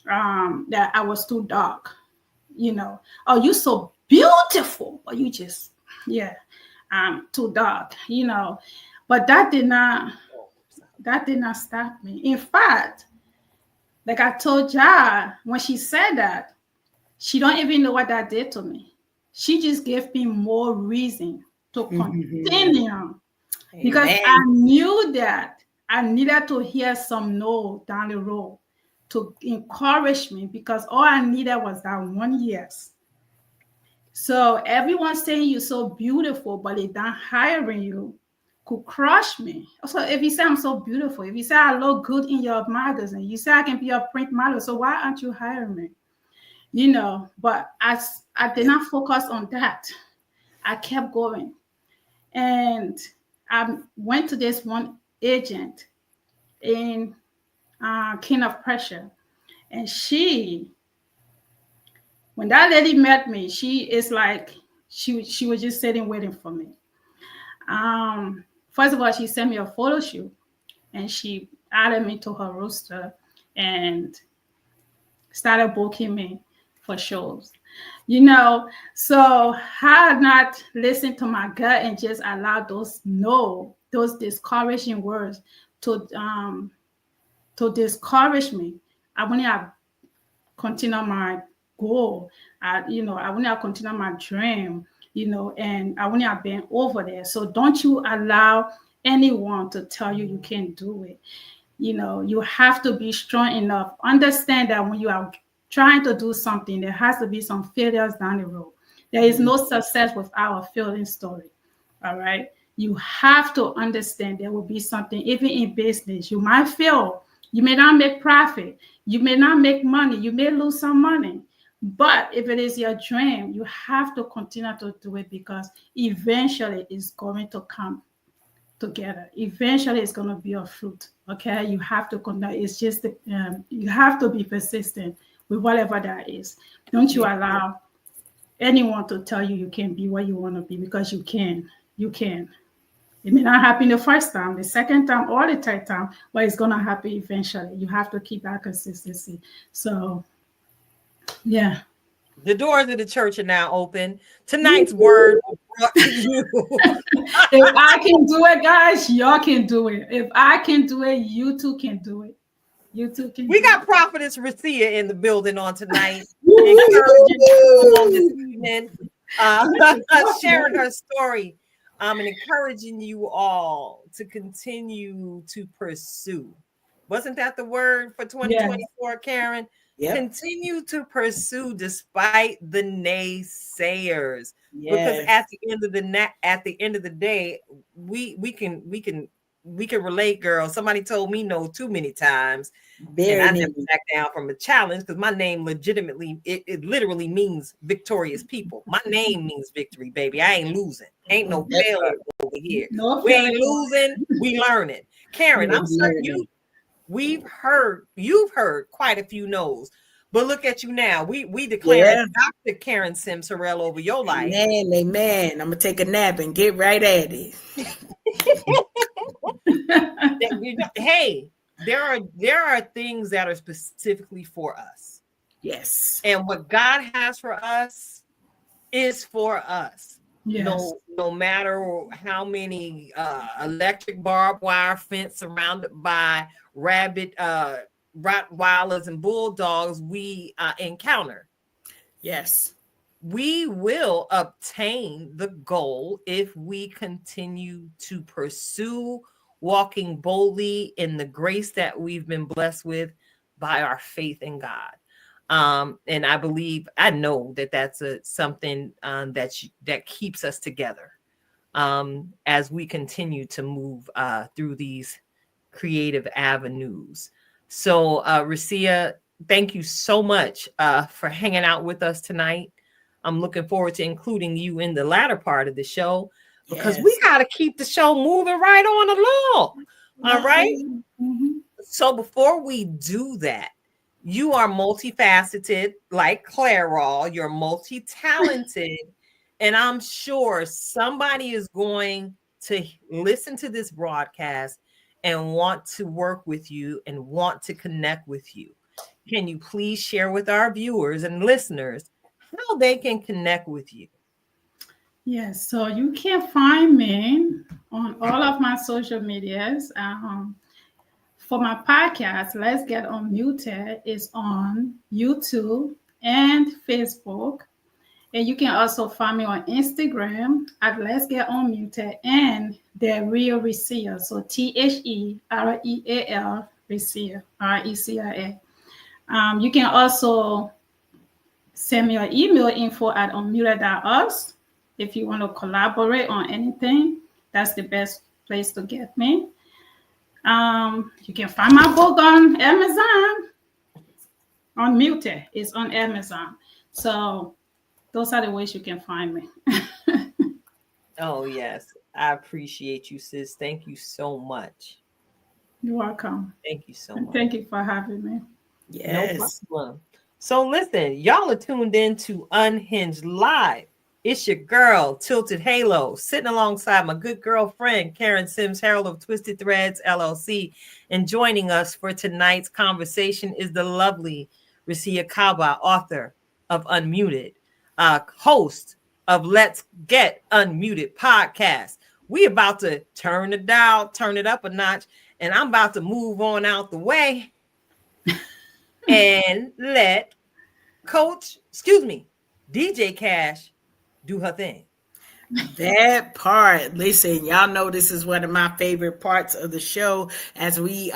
that I was too dark, you know. Oh, you so beautiful, but you just, too dark, you know. But that did not stop me. In fact, like I told Ja, when she said that, she don't even know what that did to me. She just gave me more reason to continue, because I knew that I needed to hear some no down the road to encourage me, because all I needed was that 1 yes. So everyone saying you're so beautiful, but they not hiring you, could crush me. So if you say I'm so beautiful, if you say I look good in your magazine, you say I can be a print model, so why aren't you hiring me? You know, but I did not focus on that. I kept going. And I went to this one agent in King of Prussia. And when that lady met me, she is like, she was just sitting waiting for me. First of all, she sent me a photo shoot, and she added me to her roster and started booking me for shows, you know. So had not listened to my gut and just allowed those discouraging words to discourage me, I wouldn't have continued my goal. I wouldn't have continued my dream, you know, and I wouldn't have been over there. So don't you allow anyone to tell you can't do it. You know, you have to be strong enough. Understand that when you are trying to do something, there has to be some failures down the road. There is no success without a failing story. All right. You have to understand there will be something, even in business. You might fail. You may not make profit. You may not make money. You may lose some money. But if it is your dream, you have to continue to do it, because eventually it's going to come together. Eventually it's going to be a fruit. Okay. You have to continue. It's just, you have to be persistent with whatever that is. Don't you allow anyone to tell you can't be what you want to be, because you can. You can. It may not happen the first time, the second time, or the third time, but it's going to happen eventually. You have to keep that consistency. So, yeah. The doors of the church are now open. Tonight's word was brought to you. If I can do it, guys, y'all can do it. If I can do it, you too can do it. You too can. We got Prophetess Recia in the building on tonight, encouraging people on this evening, sharing her story I'm encouraging you all to continue to pursue. Wasn't that the word for Yes. 2024, Karen? Yep. Continue to pursue despite the naysayers, because Yes. at the end of the day, we can relate, girl. Somebody told me no too many times, and Very I never neat. back down from a challenge, because my name legitimately, it literally means victorious people. My name means victory, baby. I ain't losing. Ain't no That's failure right. over here. No We ain't failure. losing, we learning. Karen, We're I'm certain learning. you've heard quite a few no's. But look at you now. We declaring Yeah. Dr. Karen Sims Harrell over your life. Amen. Amen. I'm gonna take a nap and get right at it. Hey, there are things that are specifically for us. Yes. And what God has for us is for us. Yes. No matter how many electric barbed wire fence surrounded by rabid Rottweilers and bulldogs we encounter, Yes. we will obtain the goal if we continue to pursue walking boldly in the grace that we've been blessed with by our faith in God. And I know that that's something that keeps us together as we continue to move through these creative avenues. So, Recia, thank you so much for hanging out with us tonight. I'm looking forward to including you in the latter part of the show, because we Yes. got to keep the show moving right on along. All right. Mhm. So before we do that, you are multifaceted like Clairol. You're multi-talented. And I'm sure somebody is going to listen to this broadcast and want to work with you and want to connect with you. Can you please share with our viewers and listeners how they can connect with you? Yes, so you can find me on all of my social medias. For my podcast, Let's Get Unmuted is on YouTube and Facebook. And you can also find me on Instagram at Let's Get Unmuted and The Real Recia. So THEREAL Recia, RECIA. You can also send me your email info@unmuted.us if you want to collaborate on anything. That's the best place to get me. You can find my book on Amazon. Unmuted is on Amazon. So those are the ways you can find me. Oh, yes. I appreciate you, sis. Thank you so much. You're welcome. Thank you so And much. thank you for having me. Yes. No problem. So listen, y'all are tuned in to Unhinged Live. It's your girl, Tilted Halo, sitting alongside my good girlfriend, Karen Sims Harold of Twisted Threads, LLC. And joining us for tonight's conversation is the lovely Recia Kabbah, author of Unmuted, host of Let's Get Unmuted podcast. We about to turn the dial, turn it up a notch, and I'm about to move on out the way and let DJ Cash do her thing. That part. Listen, y'all know this is one of my favorite parts of the show as we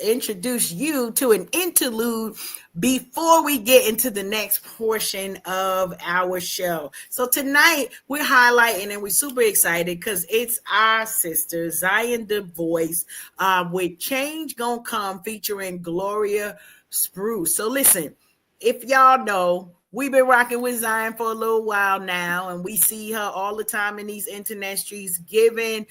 introduce you to an interlude before we get into the next portion of our show. So tonight we're highlighting and we're super excited because it's our sister Zion the Voice with Change Gonna Come featuring Gloria Spruce. So listen, if y'all know, we've been rocking with Zion for a little while now, and we see her all the time in these internet streets giving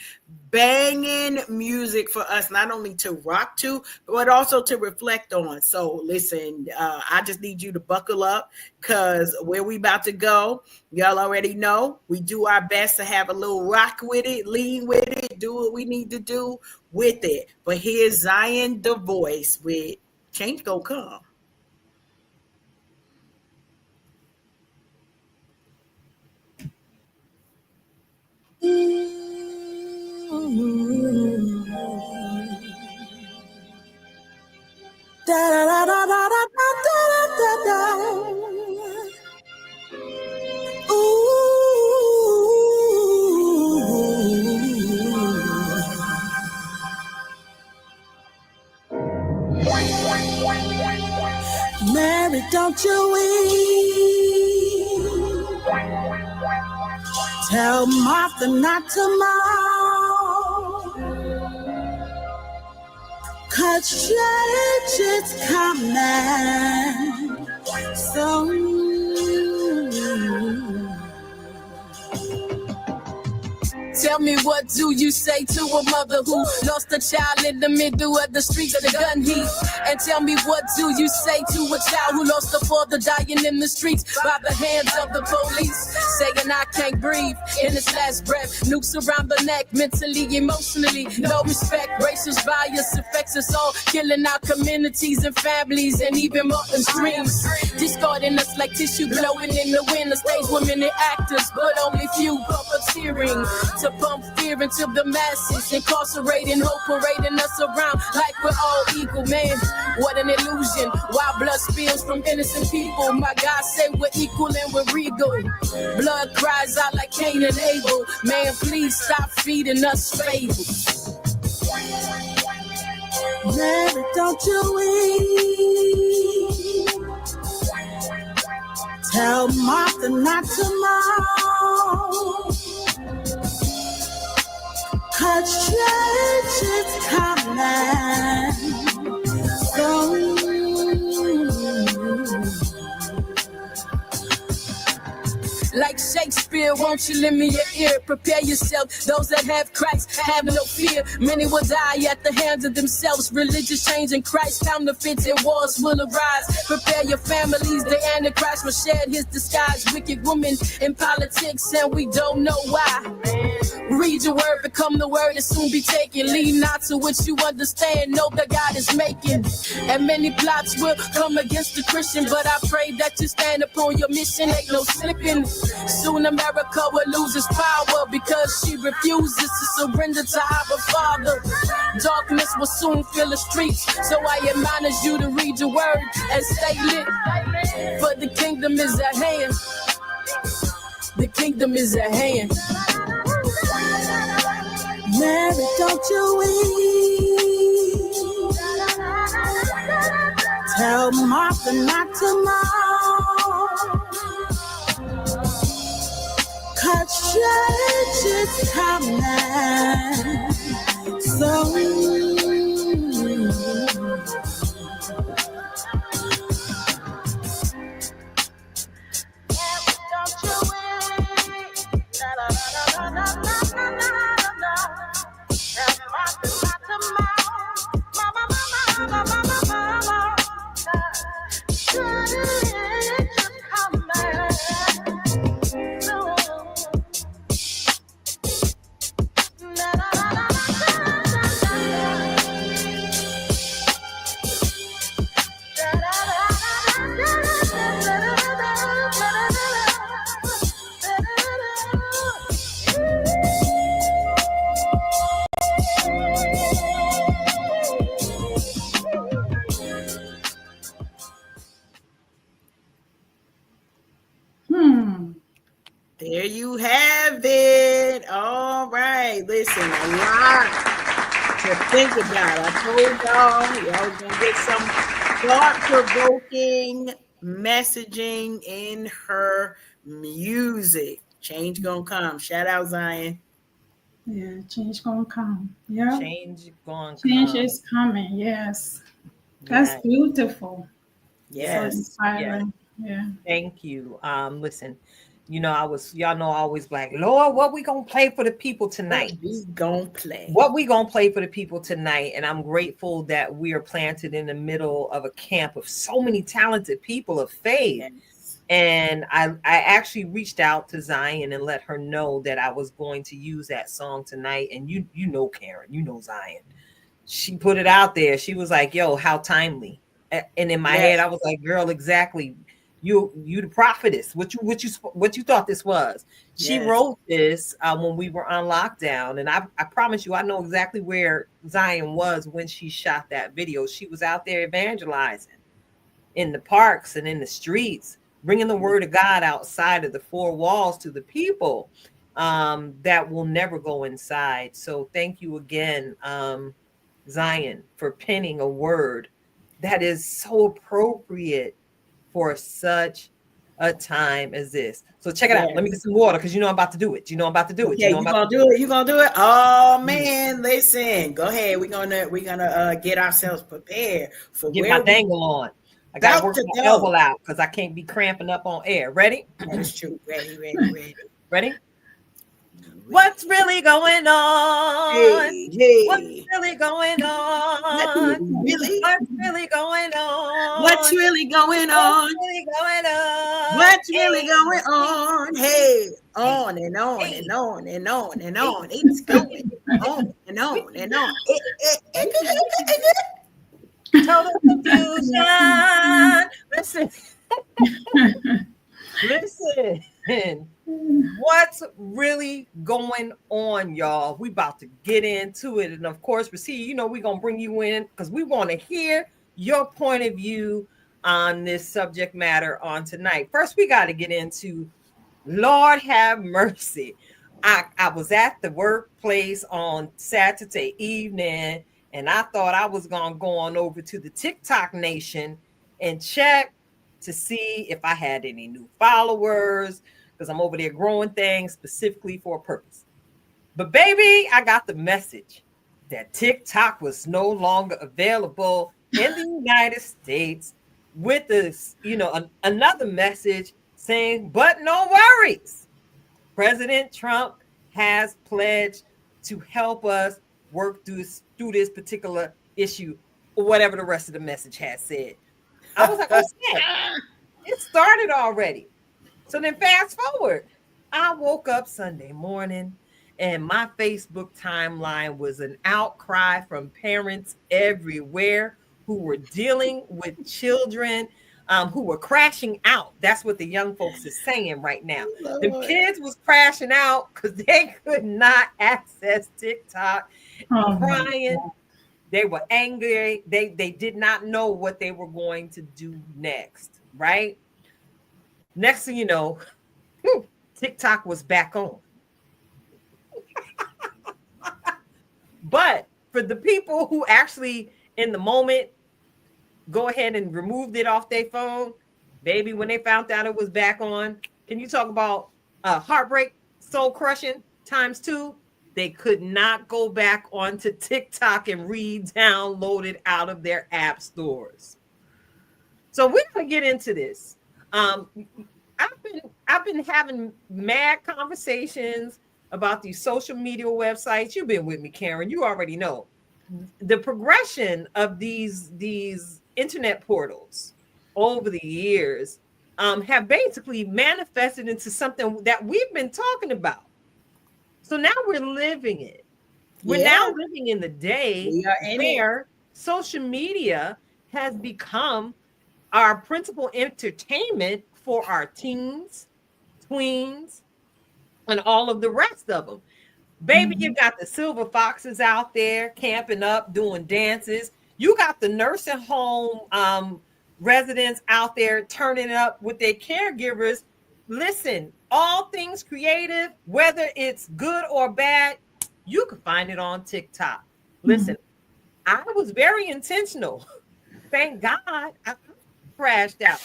banging music for us, not only to rock to, but also to reflect on. So listen, I just need you to buckle up because where we about to go, y'all already know, we do our best to have a little rock with it, lean with it, do what we need to do with it. But here's Zion the Voice with Change Gonna Come. Da da da da da da da da. Ooh. Mary, don't you weep. Tell Martha not to mourn, 'cause change is coming soon. Tell me, what do you say to a mother who lost a child in the middle of the streets of the gun heat? And tell me, what do you say to a child who lost a father dying in the streets by the hands of the police? Saying I can't breathe in his last breath. Nukes around the neck, mentally, emotionally, no respect. Racist bias affects us all, killing our communities and families and even more in streams. Discarding us like tissue blowing in the wind. The stage women and actors, but only few puppeteering to pump fear into the masses, incarcerating hope, parading us around like we're all equal. Man, what an illusion. Wild blood spills from innocent people. My God say we're equal and we're regal. Blood cries out like Cain and Abel. Man, please stop feeding us fables. Mary, don't you weep. Tell Martha not to mourn, 'cause change is coming soon. Like Shakespeare, won't you lend me your ear? Prepare yourself, those that have Christ have no fear. Many will die at the hands of themselves. Religious change in Christ, counterfeits and wars will arise. Prepare your families, the Antichrist will shed his disguise. Wicked women in politics and we don't know why. Read your word, become the word, and soon be taken. Lean not to what you understand, know that God is making. And many plots will come against the Christian, but I pray that you stand upon your mission, ain't no slipping. Soon America will lose its power because she refuses to surrender to our Father. Darkness will soon fill the streets, so I admonish you to read your word and stay lit. For the kingdom is at hand. The kingdom is at hand. Mary, don't you weep. Tell Martha not to mourn, 'cause change is coming soon. There you have it. All right. Listen, a lot to think about. I told y'all gonna get some thought-provoking messaging in her music. Change gonna come. Shout out, Zion. Yeah, change gonna come. Yeah, Change gonna change come. is coming. Yes, that's Yes. beautiful. Yes. So inspiring. Yeah. Thank you. Listen, y'all know I always like, Lord, what we gonna play for the people tonight? What we gonna play for the people tonight? And I'm grateful that we are planted in the middle of a camp of so many talented people of faith. Yes. And I actually reached out to Zion and let her know that I was going to use that song tonight. And you know, Karen, you know Zion. She put it out there. She was like, yo, how timely. And in my head, I was like, girl, exactly. You the prophetess. What you thought this was? She wrote this when we were on lockdown, and I promise you, I know exactly where Zion was when she shot that video. She was out there evangelizing in the parks and in the streets, bringing the word of God outside of the four walls to the people that will never go inside. So thank you again, Zion, for penning a word that is so appropriate for such a time as this. So check it out. Let me get some water because you know I'm about to do it. You know I'm about to do it. Yeah, You know you I'm gonna about to do it. You gonna do it. Oh man, listen. Go ahead. We're gonna get ourselves prepared for get where my we dangle on. I got to work about to my go. elbow out because I can't be cramping up on air. Ready? That is true. Ready. Ready? What's really going on? What's Hey. really going What on? really? What's really going What's on? really going What's on? really going on? What's really Hey, going on? Hey, hey, on and on hey, and on and on and hey. on. It's going on and on and on. Total confusion. Listen. What's really going on, y'all? We about to get into it. And of course, Recia, we're going to bring you in because we want to hear your point of view on this subject matter on tonight. First, we got to get into Lord have mercy. I was at the workplace on Saturday evening, and I thought I was going to go on over to the TikTok nation and check to see if I had any new followers, because I'm over there growing things specifically for a purpose. But baby, I got the message that TikTok was no longer available in the United States with this, another message saying, but no worries. President Trump has pledged to help us work through this particular issue, or whatever the rest of the message has said. I was like, oh, snap. It started already. So then fast forward, I woke up Sunday morning and my Facebook timeline was an outcry from parents everywhere who were dealing with children who were crashing out. That's what the young folks is saying right now. The kids was crashing out because they could not access TikTok, crying. They were angry. They did not know what they were going to do next, right? Next thing you know, TikTok was back on. But for the people who actually in the moment go ahead and removed it off their phone, baby, when they found out it was back on, can you talk about heartbreak, soul crushing ×2? They could not go back onto TikTok and re-download it out of their app stores. So we're gonna get into this. I've been having mad conversations about these social media websites. You've been with me, Karen. You already know the progression of these internet portals over the years have basically manifested into something that we've been talking about. So now we're living it. We're now living in the day where social media has become our principal entertainment for our teens, tweens, and all of the rest of them. Baby, you got the silver foxes out there camping up, doing dances. You got the nursing home residents out there turning up with their caregivers. Listen, all things creative, whether it's good or bad, you can find it on TikTok. Listen, I was very intentional. Thank God I crashed out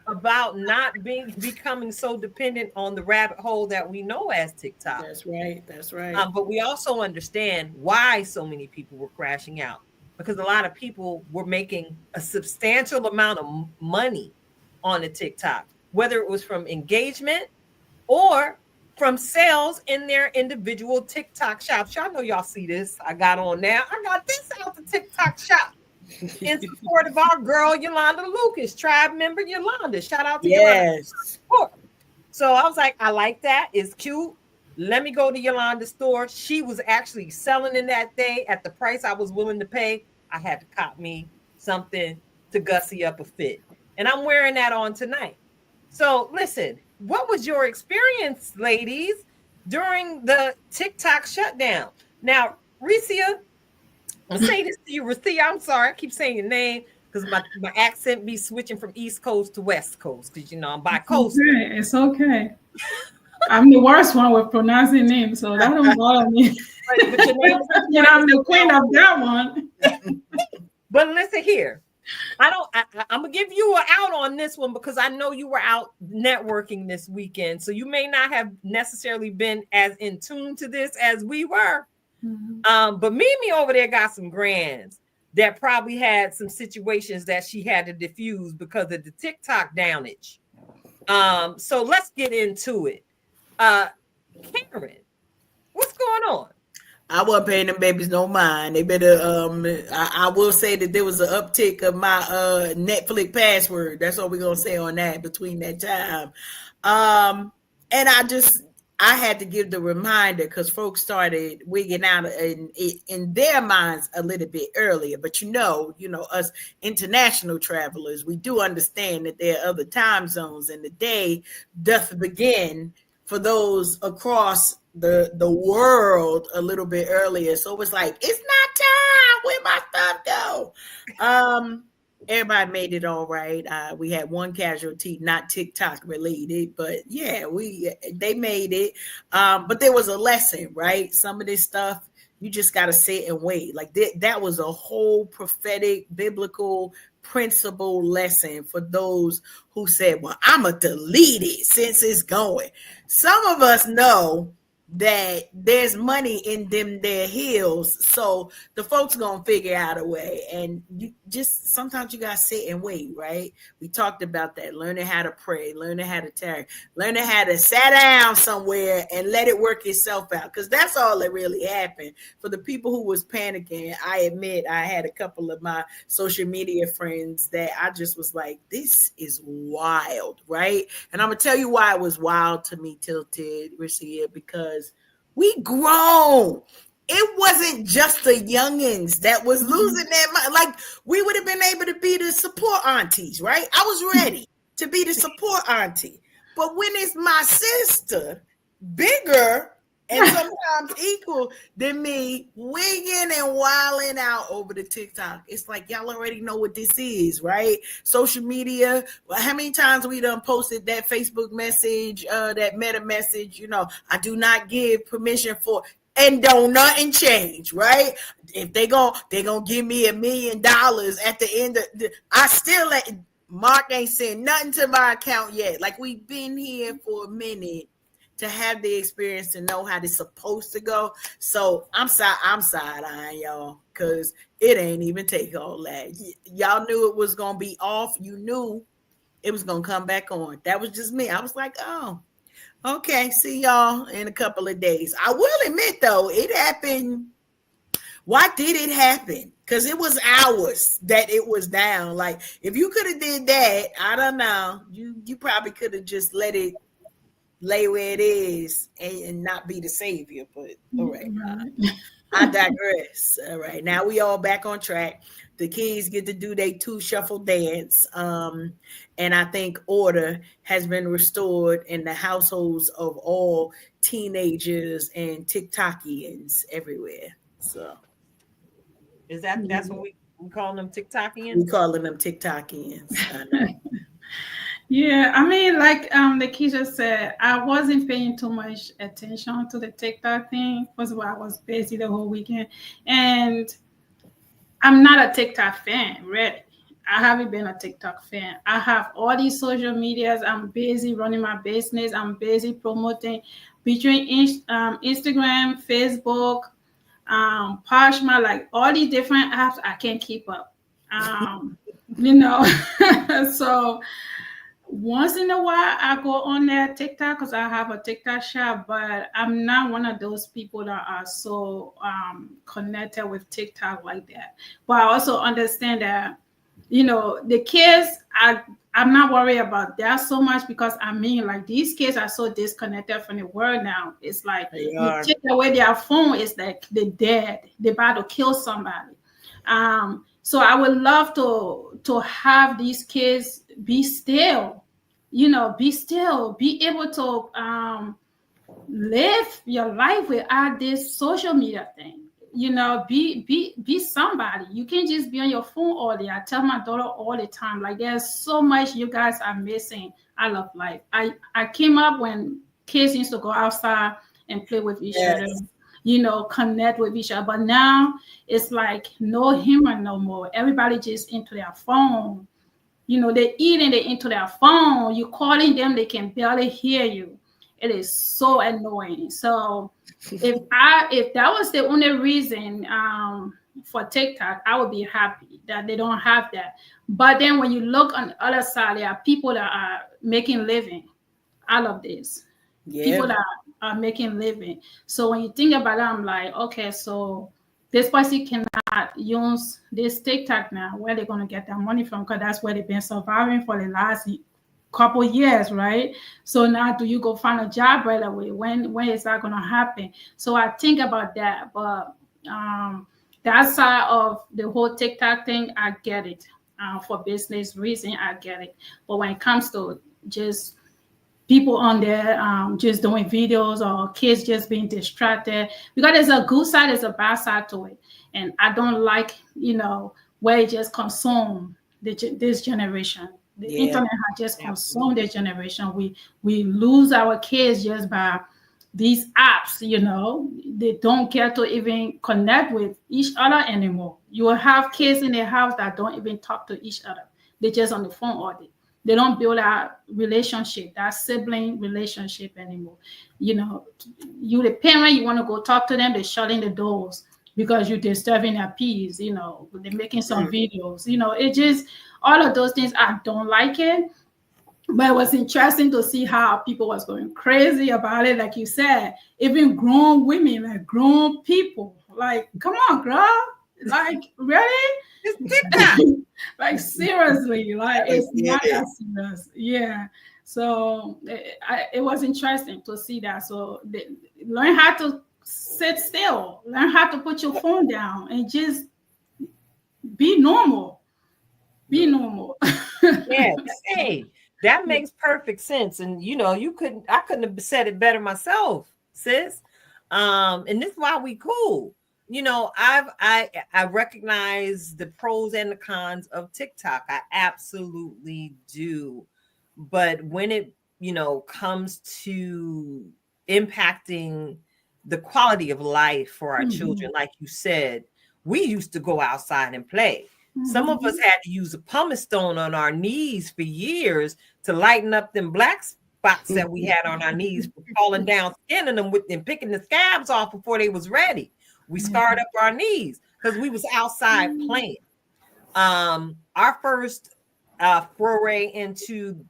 about not becoming so dependent on the rabbit hole that we know as TikTok. That's right. But we also understand why so many people were crashing out, because a lot of people were making a substantial amount of money on the TikTok, whether it was from engagement or from sales in their individual TikTok shops. Y'all know y'all see this. I got on now. I got this out the TikTok shop in support of our girl Yolanda Lucas, tribe member Yolanda. Shout out to Yolanda. So I was like, I like that. It's cute. Let me go to Yolanda's store. She was actually selling in that day at the price I was willing to pay. I had to cop me something to gussy up a fit. And I'm wearing that on tonight. So listen, what was your experience, ladies, during the TikTok shutdown? Now, Recia, I'll say this to you, Recia. I'm sorry, I keep saying your name because my accent be switching from East Coast to West Coast because I'm bi-coastal. It's okay. I'm the worst one with pronouncing names, so that don't bother me. But your name is I'm the queen of that one. But listen here. I'm gonna give you an out on this one because I know you were out networking this weekend, so you may not have necessarily been as in tune to this as we were. But Mimi over there got some grands that probably had some situations that she had to diffuse because of the TikTok downage. So let's get into it. Karen, what's going on? I wasn't paying them babies no mind. They better. I will say that there was an uptick of my Netflix password. That's all we're gonna say on that between that time. And I had to give the reminder because folks started wigging out in their minds a little bit earlier. But you know, us international travelers, we do understand that there are other time zones, and the day doth begin for those across the world a little bit earlier. So it was like, it's not time. Where my stuff go? Everybody made it all right. We had one casualty, not TikTok related, but yeah, they made it. But there was a lesson, right? Some of this stuff you just got to sit and wait. Like that was a whole prophetic biblical principle lesson for those who said, well, I'm going to delete it since it's going. Some of us know that there's money in them their heels, so the folks gonna figure out a way, and you just sometimes you gotta sit and wait, right? We talked about that, learning how to pray, learning how to tarry, learning how to sit down somewhere and let it work itself out, because that's all that really happened. For the people who was panicking, I admit I had a couple of my social media friends that I just was like, this is wild, right? And I'm gonna tell you why it was wild to me, Tilted Recia, because we grown. It wasn't just the youngins that was losing their mind. Like, we would have been able to be the support aunties, right? I was ready to be the support auntie. But when it's my sister, bigger and sometimes equal than me, wigging and wilding out over the TikTok, it's like, y'all already know what this is, right? Social media. Well, how many times we done posted that Facebook message, that meta message, I do not give permission for, and don't nothing change, right? If they gonna give me $1 million at the end of I still Mark ain't sent nothing to my account yet. Like, we've been here for a minute to have the experience to know how it's supposed to go. So I'm side-eyeing y'all, because it ain't even take all that. Y'all knew it was going to be off. You knew it was going to come back on. That was just me. I was like, oh, okay, see y'all in a couple of days. I will admit, though, it happened. Why did it happen? Because it was hours that it was down. Like, if you could have did that, I don't know. You probably could have just let it lay where it is and not be the savior. But all right, I digress. All right, now we all back on track. The kids get to do their 2 shuffle dance, and I think order has been restored in the households of all teenagers and TikTokians everywhere. So that's what we call them, TikTokians? We calling them TikTokians. I know. Yeah, I mean, like the kid just said, I wasn't paying too much attention to the TikTok thing. First of all, I was busy the whole weekend, and I'm not a TikTok fan, really. I haven't been a TikTok fan. I have all these social medias. I'm busy running my business. I'm busy promoting between Instagram, Facebook, Poshmark, like all these different apps. I can't keep up. So once in a while, I go on there TikTok because I have a TikTok shop, but I'm not one of those people that are so connected with TikTok like that. But I also understand that, the kids, I'm not worried about that so much, because like, these kids are so disconnected from the world now. It's like you take away their phone, it's like they're dead. They're about to kill somebody. So I would love to have these kids be still, be still, be able to live your life without this social media thing. Be somebody. You can't just be on your phone all day. I tell my daughter all the time, like, there's so much you guys are missing. I love life. I came up when kids used to go outside and play with each other. connect with each other. But now it's like no human no more. Everybody just into their phone. They eating, they into their phone. You calling them, they can barely hear you. It is so annoying. So if that was the only reason for TikTok, I would be happy that they don't have that. But then when you look on the other side, there are people that are making living out of this. People that are making living. So when you think about it, I'm like, okay, so this person cannot use this TikTok now. Where they're going to get that money from? Because that's where they've been surviving for the last couple years, right? So now do you go find a job right away? When is that going to happen? So I think about that. But that side of the whole TikTok thing, I get it. For business reason, I get it. But when it comes to just people on there just doing videos or kids just being distracted, because there's a good side, there's a bad side to it. And I don't like, where it just consume this generation. The internet has just consumed this generation. We lose our kids just by these apps, they don't get to even connect with each other anymore. You will have kids in their house that don't even talk to each other. They're just on the phone all day. They don't build that relationship, that sibling relationship anymore. You the parent, you want to go talk to them, they're shutting the doors because you're disturbing their peace, they're making some videos, it just, all of those things, I don't like it. But it was interesting to see how people was going crazy about it. Like you said, even grown women, like grown people, like, come on, girl. Like, really? Like, seriously, like, it's not that serious. Yeah. So it was interesting to see that. So learn how to sit still, learn how to put your phone down and just be normal. Be normal. Yeah. Hey, that makes perfect sense. And I couldn't have said it better myself, sis. And this is why we cool. I recognize the pros and the cons of TikTok. I absolutely do. But when it, comes to impacting the quality of life for our children, like you said, we used to go outside and play. Some of us had to use a pumice stone on our knees for years to lighten up them black spots that we had on our knees for falling down, skinning them and picking the scabs off before they was ready. We scarred up our knees because we was outside playing. Our first foray into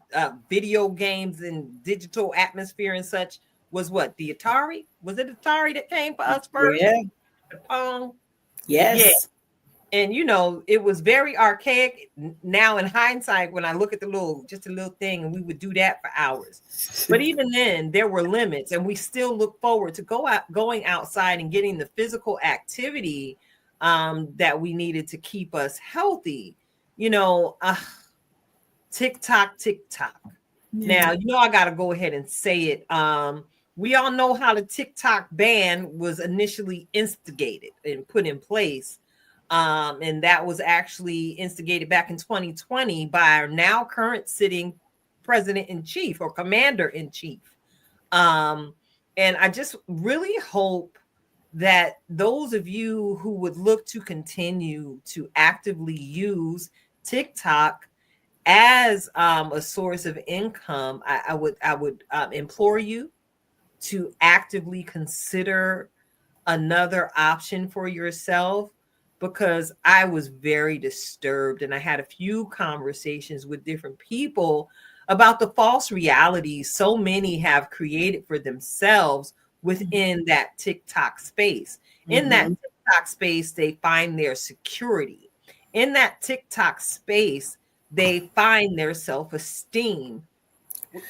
video games and digital atmosphere and such was what? The Atari? Was it Atari that came for us first? Yeah. Yes. Yeah. And it was very archaic. Now in hindsight, when I look at just a little thing, and we would do that for hours. But even then, there were limits, and we still look forward to going outside and getting the physical activity that we needed to keep us healthy. TikTok. Yeah. Now, I got to go ahead and say it. We all know how the TikTok ban was initially instigated and put in place. And that was actually instigated back in 2020 by our now current sitting president-in-chief or commander-in-chief. And I just really hope that those of you who would look to continue to actively use TikTok as a source of income, I would implore you to actively consider another option for yourself, because I was very disturbed, and I had a few conversations with different people about the false realities so many have created for themselves within that TikTok space. In that TikTok space, they find their security. In that TikTok space, they find their self-esteem.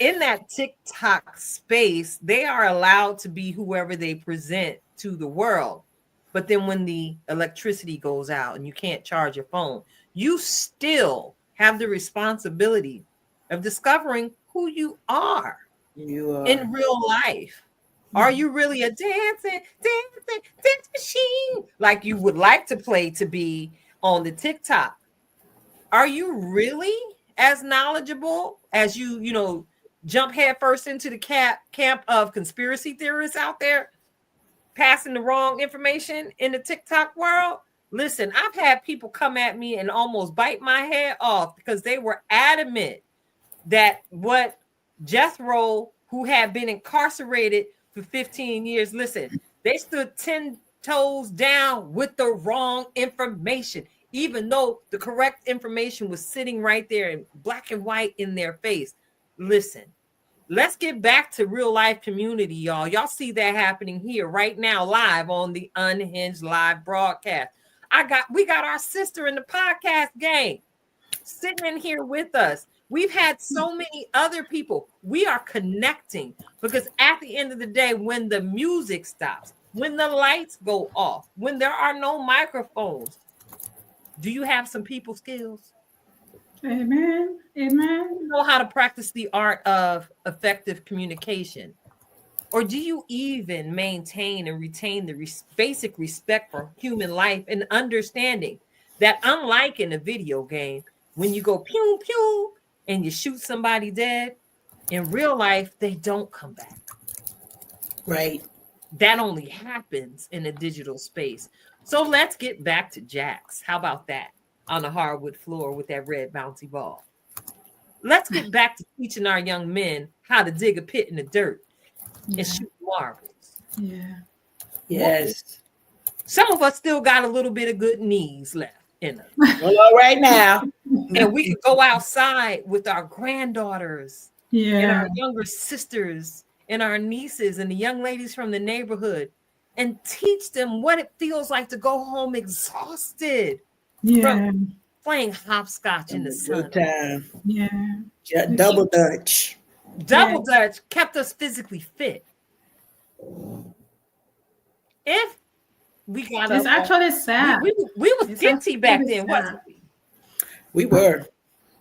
In that TikTok space, they are allowed to be whoever they present to the world. But then when the electricity goes out and you can't charge your phone, you still have the responsibility of discovering who you are in real life. Are you really a dancing machine like you would like to play to be on the TikTok? Are you really as knowledgeable as you jump headfirst into the camp of conspiracy theorists out there? passing the wrong information in the TikTok world. Listen, I've had people come at me and almost bite my head off because they were adamant that what Jethro, who had been incarcerated for 15 years, listen, they stood 10 toes down with the wrong information, even though the correct information was sitting right there in black and white in their face. Listen, let's get back to real life community, y'all. Y'all see that happening here right now, live on the Unhinged live broadcast. We got our sister in the podcast game sitting in here with us. We've had so many other people. We are connecting because at the end of the day, when the music stops, when the lights go off, when there are no microphones, do you have some people skills? Amen. Amen. You know how to practice the art of effective communication? Or do you even maintain and retain the basic respect for human life and understanding that, unlike in a video game, when you go pew, pew, and you shoot somebody dead, in real life, they don't come back. Right. That only happens in a digital space. So let's get back to Jax. How about that? On the hardwood floor with that red bouncy ball. Let's get back to teaching our young men how to dig a pit in the dirt and shoot marbles. Yeah. Yes. Some of us still got a little bit of good knees left in us. Well, all right now. And we can go outside with our granddaughters and our younger sisters and our nieces and the young ladies from the neighborhood and teach them what it feels like to go home exhausted from playing hopscotch in the sun. Good time. Yeah. Double Dutch. Double Dutch kept us physically fit. If we got It's actually sad. we was guilty back then, wasn't we? We were.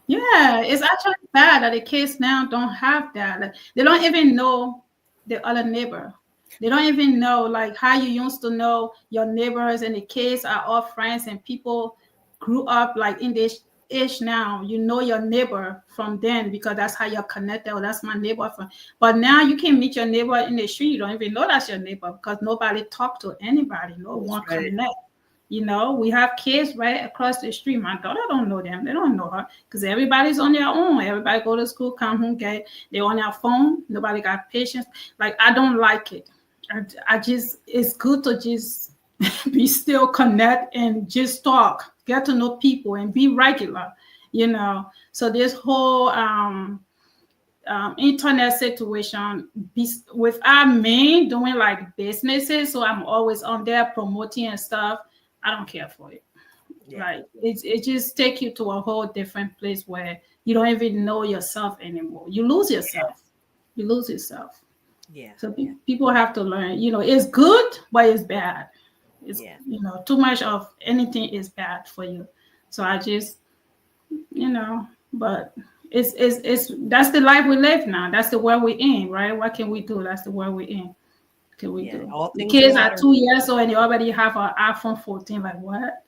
Yeah, it's actually bad that the kids now don't have that. Like, they don't even know the other neighbor. They don't even know like how you used to know your neighbors, and the kids are all friends and people grew up like in this age now. You know your neighbor from then because that's how you're connected. Oh, that's my neighbor from. But now you can meet your neighbor in the street. You don't even know that's your neighbor because nobody talk to anybody. No one connect. You know, we have kids right across the street. My daughter don't know them. They don't know her because everybody's on their own. Everybody go to school, come home, they're on their phone. Nobody got patience. Like, I don't like it. I just, it's good to just be still connect and just talk, get to know people and be regular, you know. So this whole internet situation with our men doing like businesses. So I'm always on there promoting and stuff. I don't care for it. Yeah. Like it just take you to a whole different place where you don't even know yourself anymore. You lose yourself. Yeah. You lose yourself. Yeah. So people have to learn, you know, it's good, but it's bad. It's, you know, too much of anything is bad for you. So I just, you know, but it's that's the life we live now. That's the world we're in, right? What can we do? That's the world we're in. Can we do? The kids are 2 years old and they already have an iPhone 14. Like, what?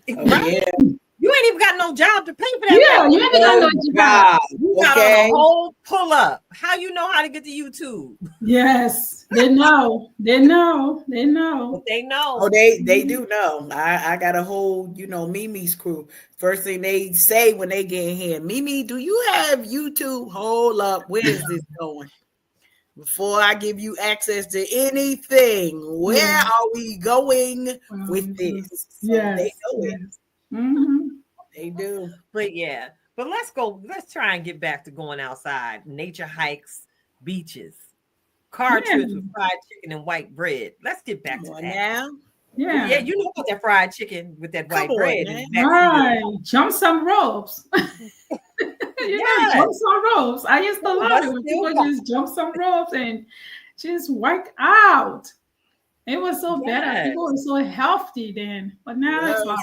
Right? Yeah. You ain't even got no job to pay for that. Yeah, you ain't even got no job. You got on a whole pull up. How you know how to get to YouTube? Yes, they know. They know. But they know. Oh, they do know. I got a whole, you know, Mimi's crew. First thing they say when they get in here, Mimi, do you have YouTube? Hold up, where is this going? Before I give you access to anything, where are we going with this? So yes. They know it. Mm-hmm. They do. But let's try and get back to going outside. Nature hikes, beaches, car trips with fried chicken and white bread. Let's get back to that. Now. Yeah, you know about that fried chicken with that white bread. Right. Jump some ropes. Jump some ropes. I used to love it when people just jump some ropes and just work out. It was so better. People were so healthy then. But now it's like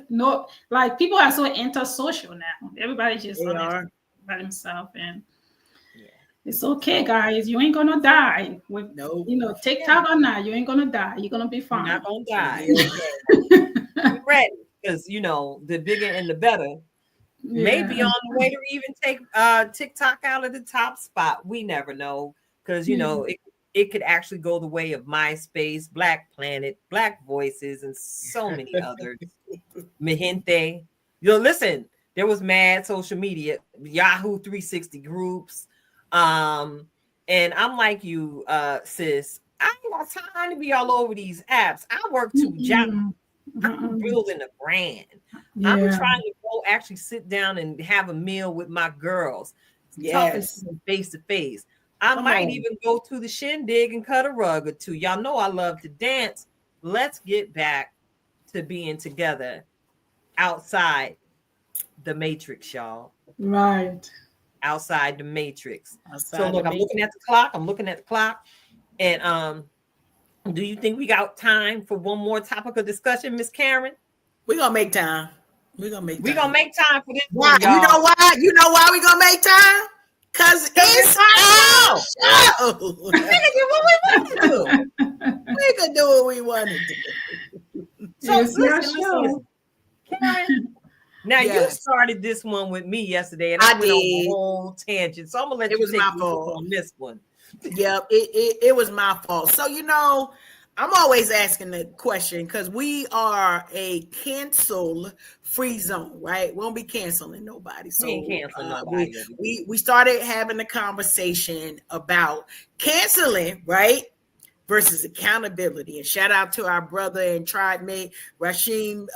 no, like people are so antisocial now. Everybody just by themselves, and it's okay, guys. You ain't gonna die with you know, TikTok or not. You ain't gonna die. You're gonna be fine. You're not gonna die. Be ready, because you know the bigger and the better. Maybe on the way to even take TikTok out of the top spot. We never know, because you know it could actually go the way of MySpace, Black Planet, Black Voices, and so many others. Mahente. Listen, there was mad social media, Yahoo 360 groups. And I'm like you, sis. I ain't got time to be all over these apps. I work two jobs. I'm building a brand. Yeah. I'm trying to go actually sit down and have a meal with my girls, talking to them face to face. I might even go to the shindig and cut a rug or two. Y'all know I love to dance. Let's get back to being together outside the matrix, y'all. Right. Outside the matrix. So look, I'm looking at the clock. And do you think we got time for one more topic of discussion, Miss Karen? We're gonna make time. We're gonna make time for this. Why? Y'all. You know why? You know why we gonna make time? Cause it's our show. We can do what we want to do. We can do what we want to do. So listen. Karen, now you started this one with me yesterday, and I went on the whole tangent. So I'm gonna let you take my fault on this one. Yep, it was my fault. So I'm always asking the question because we are a cancel-free zone, right? We won't be canceling nobody. So we started having a conversation about canceling, right? Versus accountability. And shout out to our brother and tribe mate, Rashim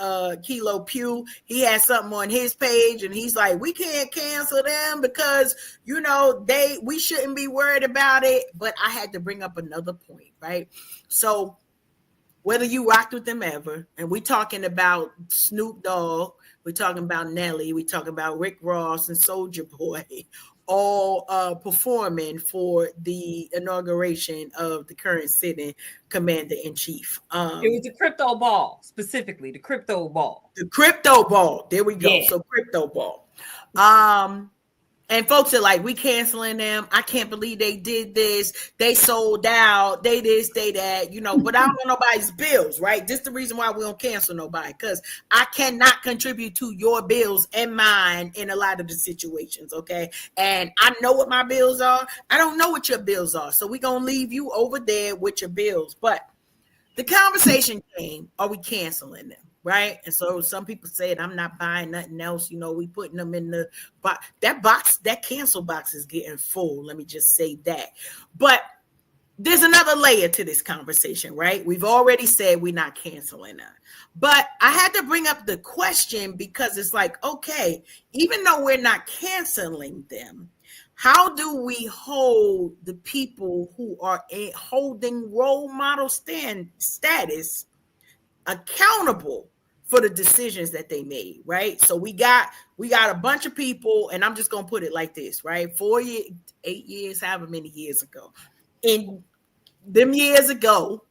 Kilo Pugh. He had something on his page and he's like, we can't cancel them because, we shouldn't be worried about it. But I had to bring up another point, right? So whether you rocked with them ever, and we talking about Snoop Dogg, we're talking about Nelly, we talking about Rick Ross and Soulja Boy, all performing for the inauguration of the current sitting commander-in-chief. It was the crypto ball, specifically the crypto ball. The crypto ball. There we go. Yeah. So crypto ball. And folks are like, we canceling them. I can't believe they did this. They sold out. They this, they that, but I don't want nobody's bills, right? This is the reason why we don't cancel nobody, because I cannot contribute to your bills and mine in a lot of the situations, okay? And I know what my bills are. I don't know what your bills are. So we're going to leave you over there with your bills. But the conversation came, are we canceling them? Right. And so some people said, I'm not buying nothing else. We putting them in the box. That cancel box is getting full. Let me just say that. But there's another layer to this conversation, right? We've already said we're not canceling them. But I had to bring up the question because it's like, okay, even though we're not canceling them, how do we hold the people who are holding role model status accountable for the decisions that they made, right? So we got a bunch of people, and I'm just gonna put it like this, right? 8 years, however many years ago. In them years ago,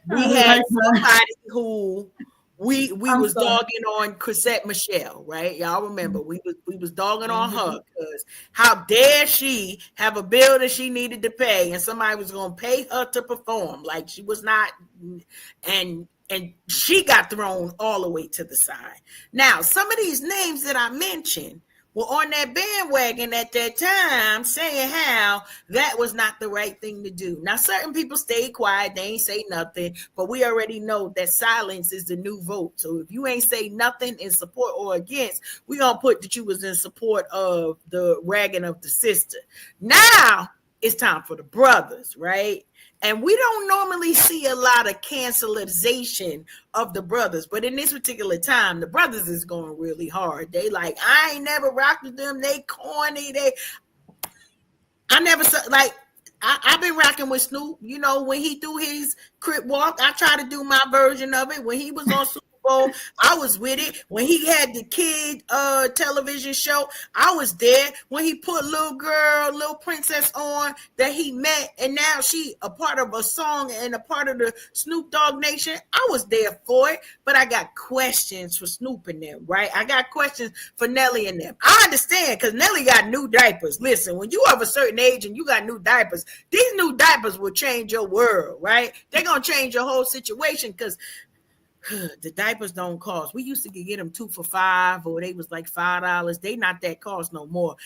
we had somebody who we was dogging on Chrisette Michelle, right? Y'all remember we was dogging on her because how dare she have a bill that she needed to pay and somebody was gonna pay her to perform like she was not, and she got thrown all the way to the side. Now, some of these names that I mentioned were on that bandwagon at that time saying how that was not the right thing to do. Now, certain people stayed quiet. They ain't say nothing, but we already know that silence is the new vote. So if you ain't say nothing in support or against, we gonna put that you was in support of the ragging of the sister. Now it's time for the brothers, right? And we don't normally see a lot of cancelization of the brothers, but in this particular time, the brothers is going really hard. They like, I ain't never rocked with them. They corny. I never saw, like, I've been rocking with Snoop. When he do his crip walk, I try to do my version of it. When he was on Super Bowl, I was with it. When he had the kid television show, I was there. When he put little princess on that he met, and now she a part of a song and a part of the Snoop Dogg Nation, I was there for it. But I got questions for Snoop and them, right? I got questions for Nelly and them. I understand because Nelly got new diapers. Listen, when you have a certain age and you got new diapers, these new diapers will change your world, right? They're gonna change your whole situation because the diapers don't cost. We used to get them 2 for $5, or they was like $5. They not that cost no more.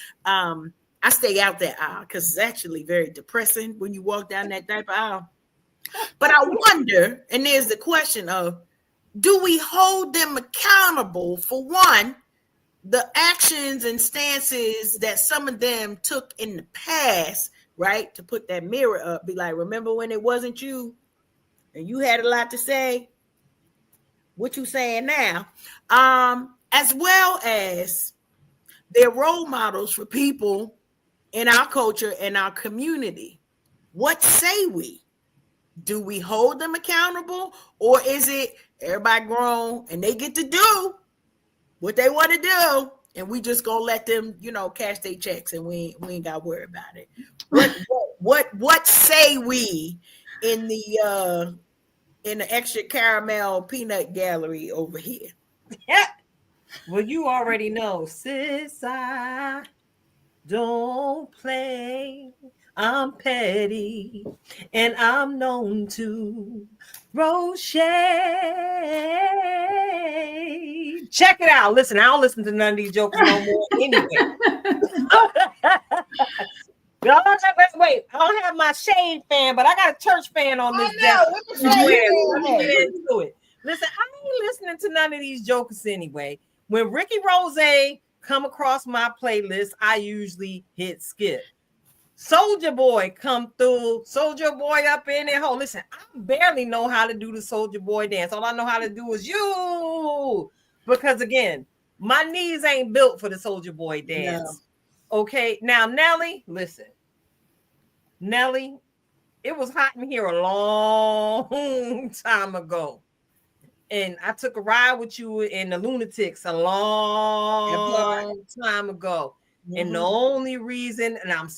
I stay out that aisle because it's actually very depressing when you walk down that diaper aisle. But I wonder, and there's the question of, do we hold them accountable for one, the actions and stances that some of them took in the past, right? To put that mirror up, be like, remember when it wasn't you and you had a lot to say? What you saying now? As well as they're role models for people in our culture and our community. What say we? Do we hold them accountable, or is it everybody grown and they get to do what they want to do, and we just gonna let them, cash their checks, and we ain't got to worry about it? What say we in the extra caramel peanut gallery over here? Yeah. Well, you already know, sis, I don't play. I'm petty, and I'm known to throw shade. Check it out. Listen, I don't listen to none of these jokers no more anyway. Wait, I don't have my shade fan, but I got a church fan on this desk. Let me get into it. Listen, I ain't listening to none of these jokers anyway. When Ricky Rose come across my playlist, I usually hit skip. Soldier Boy come through. Soldier Boy up in there. Oh, listen, I barely know how to do the Soldier Boy dance. All I know how to do is you. Because again, my knees ain't built for the Soldier Boy dance. No. Okay, now Nelly, listen. Nelly, it was hot in here a long time ago. And I took a ride with you in the Lunatics a long time ago. Mm-hmm. And the only reason, and I'm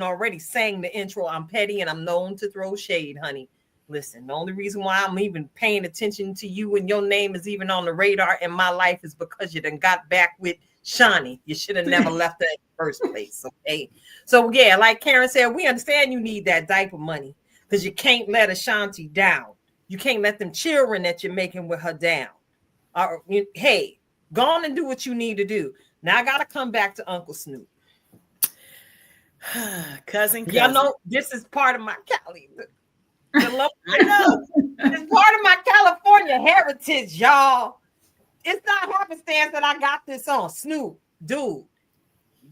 already saying the intro, I'm petty and I'm known to throw shade, honey. Listen, the only reason why I'm even paying attention to you and your name is even on the radar in my life is because you done got back with Shawnee. You should have never left her in the first place, okay? So, yeah, like Karen said, we understand you need that diaper money because you can't let Ashanti down. You can't let them children that you're making with her down. Hey, go on and do what you need to do. Now I got to come back to Uncle Snoop. cousin. Y'all know this is part of my Cali. I know. It's part of my California heritage, y'all. It's not happenstance that I got this on. Snoop, dude,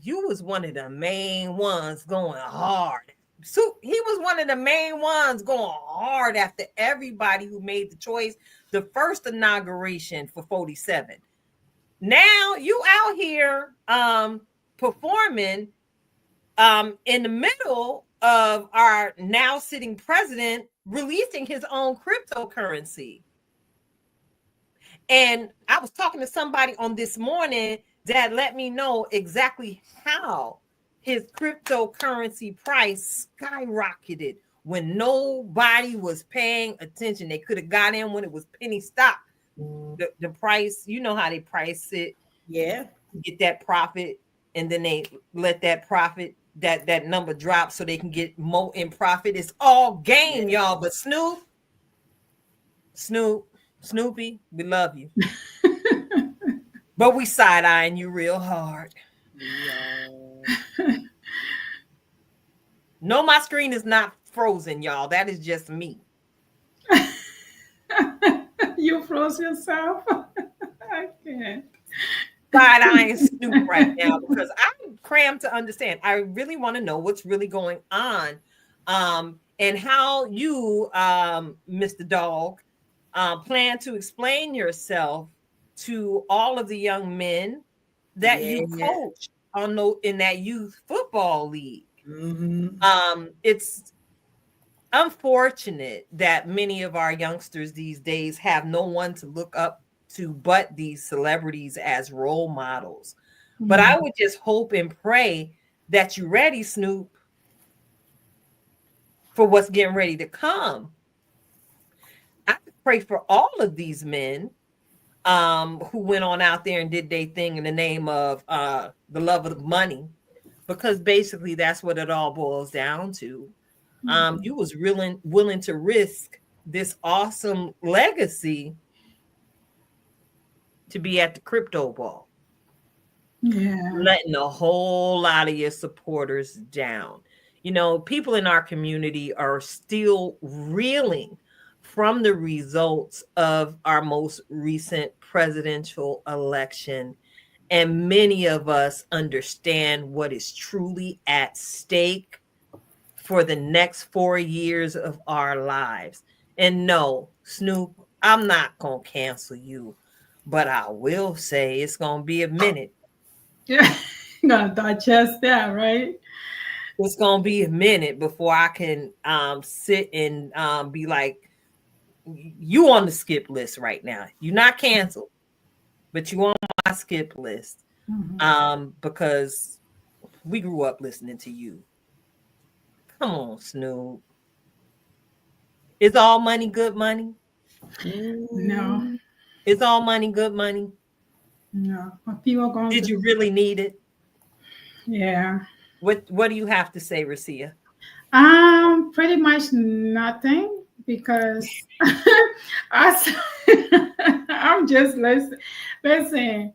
you was one of the main ones going hard. So he was one of the main ones going hard after everybody who made the choice. The first inauguration for 47. Now you out here performing in the middle of our now sitting president releasing his own cryptocurrency. And I was talking to somebody on this morning that let me know exactly how his cryptocurrency price skyrocketed when nobody was paying attention. They could have got in when it was penny stock. The price, you know how they price it. Yeah. Get that profit, and then they let that profit, that number drop so they can get more in profit. It's all game, y'all. But Snoopy, we love you. But we side-eyeing you real hard. No, my screen is not frozen, y'all. That is just me. You froze yourself. I can't. Side-eyeing Snoop right now because I'm crammed to understand. I really want to know what's really going on, and how you, Mr. Dog, plan to explain yourself to all of the young men that you coach in that youth football league. Mm-hmm. It's unfortunate that many of our youngsters these days have no one to look up to but these celebrities as role models. Mm-hmm. But I would just hope and pray that you're ready, Snoop, for what's getting ready to come. I pray for all of these men who went on out there and did their thing in the name of the love of money, because basically that's what it all boils down to. You was willing to risk this awesome legacy to be at the crypto ball. Yeah. letting a whole lot of your supporters down. You know, people in our community are still reeling from the results of our most recent presidential election. And many of us understand what is truly at stake for the next 4 years of our lives. And no, Snoop, I'm not going to cancel you, but I will say it's going to be a minute. Yeah. Gotta digest that, right? It's going to be a minute before I can sit and be like, you on the skip list right now. You're not canceled, but you on my skip list because we grew up listening to you. Come on, Snoop. Is all money good money? No, Is all money good money? no. But people going Did to, you really need it? yeah. What do you have to say, Recia? Pretty much nothing because I, I'm just listening. Listen,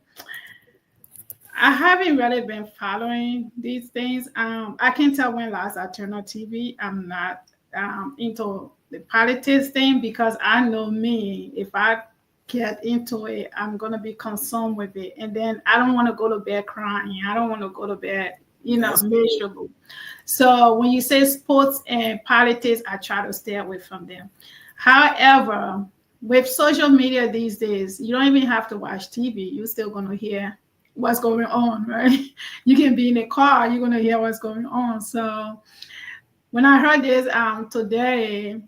I haven't really been following these things. I can tell when last I turned on TV. I'm not into the politics thing because I know me. If I get into it, I'm gonna be consumed with it, and then I don't want to go to bed crying. I don't want to go to bed, That's miserable. So when you say sports and politics, I try to stay away from them. However, with social media these days, you don't even have to watch TV. You're still gonna hear what's going on, right? You can be in a car, you're gonna hear what's going on. So when I heard this today,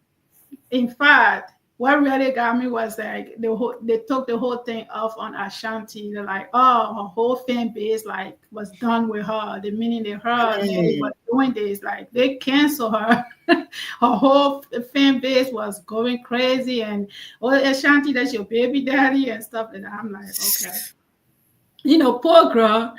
in fact, what really got me was like they took the whole thing off on Ashanti. They're like, oh, her whole fan base like was done with her. The meaning they heard Nelly was doing this, like they cancel her. Her whole fan base was going crazy, and oh, Ashanti, that's your baby daddy and stuff. And I'm like, okay, poor girl.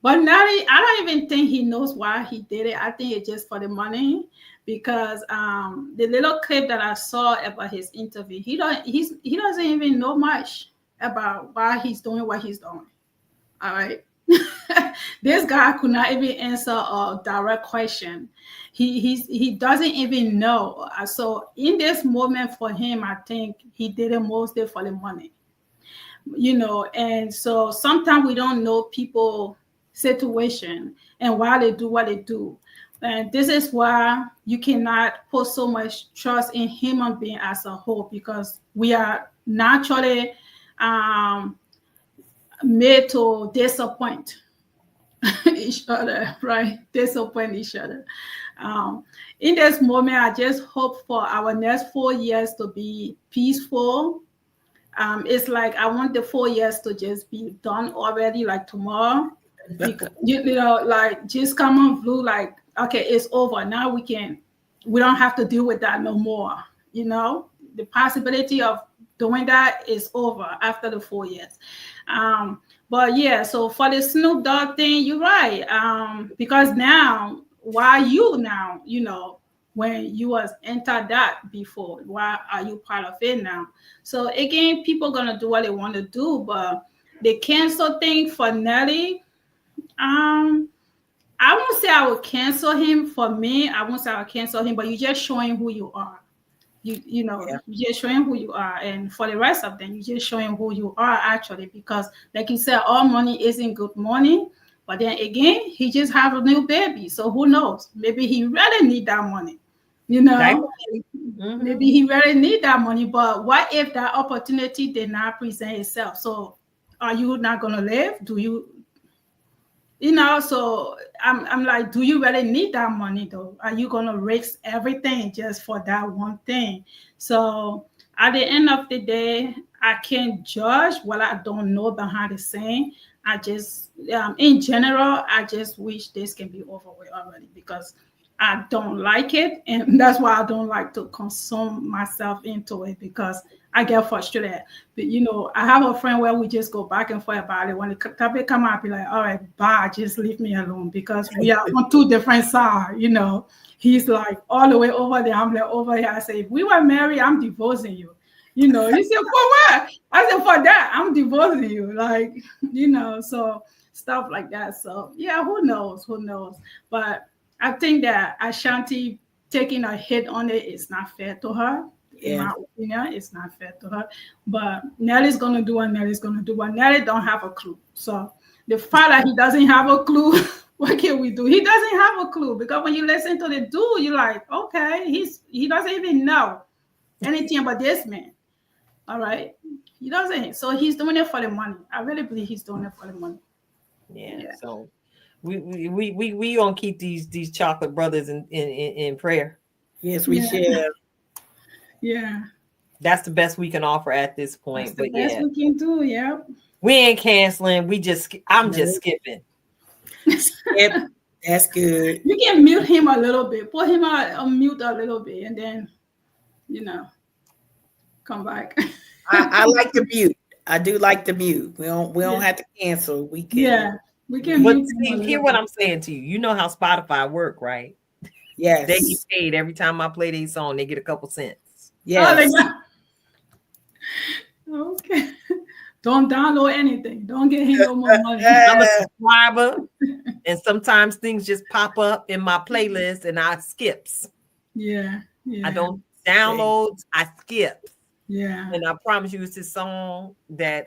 But now I don't even think he knows why he did it. I think it's just for the money because the little clip that I saw about his interview, he doesn't even know much about why he's doing what he's doing. All right. This guy could not even answer a direct question. He doesn't even know. So in this moment for him, I think he did it mostly for the money. And so sometimes we don't know people situation and why they do what they do, and this is why you cannot put so much trust in human being as a whole, because we are naturally made to disappoint each other, right? Disappoint each other. In this moment, I just hope for our next 4 years to be peaceful. It's like I want the 4 years to just be done already, like tomorrow. Because, like just come on blue, like, okay, it's over. Now we don't have to deal with that no more. The possibility of doing that is over after the 4 years. But yeah, so for the Snoop Dogg thing, you're right. Because now, why you now, when you was entered that before, why are you part of it now? So again, people gonna do what they want to do, but the cancel thing for Nelly, I won't say I would cancel him. For me, I won't say I would cancel him, but you're just showing who you are. You're just showing who you are, and for the rest of them, you're just showing who you are actually, because like you said, all money isn't good money. But then again, he just have a new baby, so who knows? Maybe he really need that money. Maybe he really need that money. But what if that opportunity did not present itself? So are you not gonna live? Do you? So I'm like, do you really need that money though? Are you gonna risk everything just for that one thing? So at the end of the day, I can't judge what I don't know behind the scene. I just, in general, I just wish this can be over with already, because I don't like it, and that's why I don't like to consume myself into it, because I get frustrated. But I have a friend where we just go back and forth about it. When the topic come up, I be like, all right, bye, just leave me alone, because we are on two different sides. He's like all the way over there, I'm like over here. I say, if we were married, I'm divorcing you. He said, for what? I said, for that, I'm divorcing you. Like, so stuff like that. So yeah, who knows? Who knows? But I think that Ashanti taking a hit on it is not fair to her. In my opinion, it's not fair to her. But Nelly's gonna do what Nelly's gonna do. But Nelly don't have a clue. So the fact that he doesn't have a clue, what can we do? He doesn't have a clue, because when you listen to the dude, you're like, okay, he doesn't even know anything about this man. All right, he doesn't. So he's doing it for the money. I really believe he's doing it for the money. Yeah. So we gonna keep these chocolate brothers in prayer. Yes, we shall. Yeah. That's the best we can offer at this point. That's the best we can do. Yeah. We ain't canceling. I'm just skipping. Skip. That's good. You can mute him a little bit. Put him on mute a little bit, and then, come back. I like the mute. I do like the mute. We don't have to cancel. We can. Yeah, we can. But hear what I'm saying to you. You know how Spotify work, right? Yes. They get paid every time I play these song. They get a couple cents. Yes. Okay. Don't download anything. Don't get him no more money. I'm a subscriber, and sometimes things just pop up in my playlist, and I skips. Yeah. I don't download. I skip. Yeah. And I promise you, it's this song that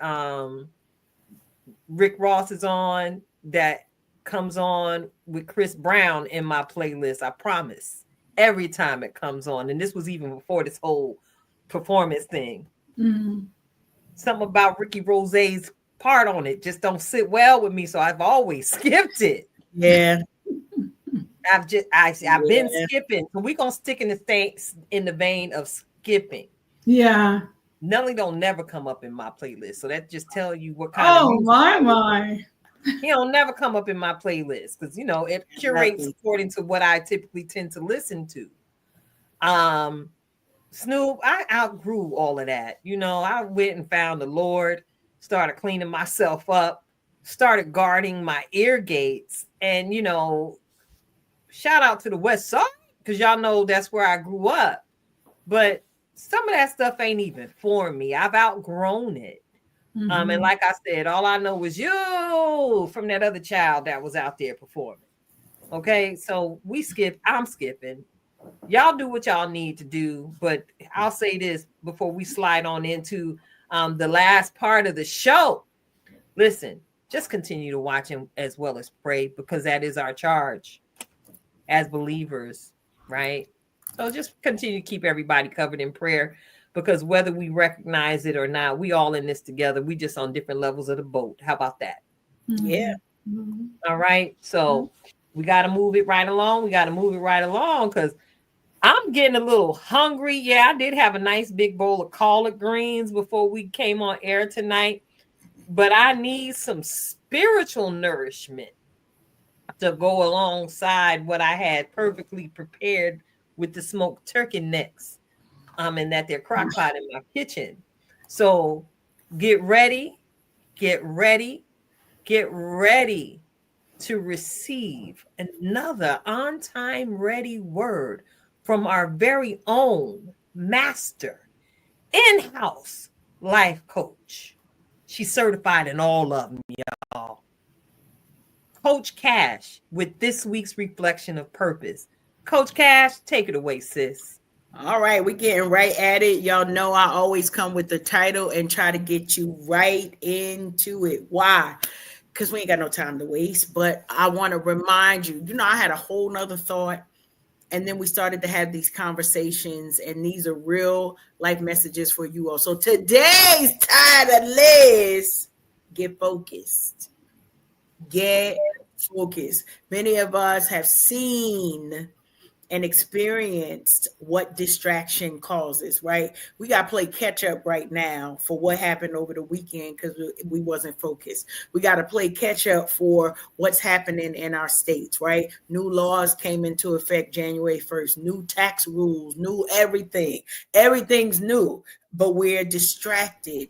Rick Ross is on that comes on with Chris Brown in my playlist. I promise. Every time it comes on, and this was even before this whole performance thing. Mm-hmm. Something about Ricky Rose's part on it just don't sit well with me, so I've always skipped it. Yeah. I've been skipping, so we're gonna stick in the vein of skipping. Yeah. Nelly don't never come up in my playlist, so that just tell you what kind of music. My. He don't never come up in my playlist because it curates according to what I typically tend to listen to. Snoop, I outgrew all of that. I went and found the Lord, started cleaning myself up, started guarding my ear gates, and shout out to the West Side, because y'all know that's where I grew up. But some of that stuff ain't even for me. I've outgrown it. Mm-hmm. And like I said, all I know is you from that other child that was out there performing. Okay, so I'm skipping. Y'all do what y'all need to do, but I'll say this before we slide on into the last part of the show. Listen, just continue to watch him as well as pray, because that is our charge as believers, right? So just continue to keep everybody covered in prayer, because whether we recognize it or not, we all in this together. We just on different levels of the boat. How about that? Mm-hmm. Yeah. Mm-hmm. All right. So we got to move it right along. Because I'm getting a little hungry. Yeah, I did have a nice big bowl of collard greens before we came on air tonight, but I need some spiritual nourishment to go alongside what I had perfectly prepared with the smoked turkey necks, and that they're crock pot in my kitchen. So get ready to receive another on-time ready word from our very own master in-house life coach. She's certified in all of them, y'all. Coach Cash with this week's reflection of purpose. Coach Cash, take it away, sis. All right, we're getting right at it. Y'all know I always come with the title and try to get you right into it. Why? Because we ain't got no time to waste. But I want to remind you, I had a whole nother thought. And then we started to have these conversations, and these are real life messages for you all. So today's title is Get Focused. Get focused. Many of us have seen and experienced what distraction causes, right? We got to play catch up right now for what happened over the weekend because we wasn't focused. We got to play catch up for what's happening in our states, right? New laws came into effect January 1st, new tax rules, new everything. Everything's new, but we're distracted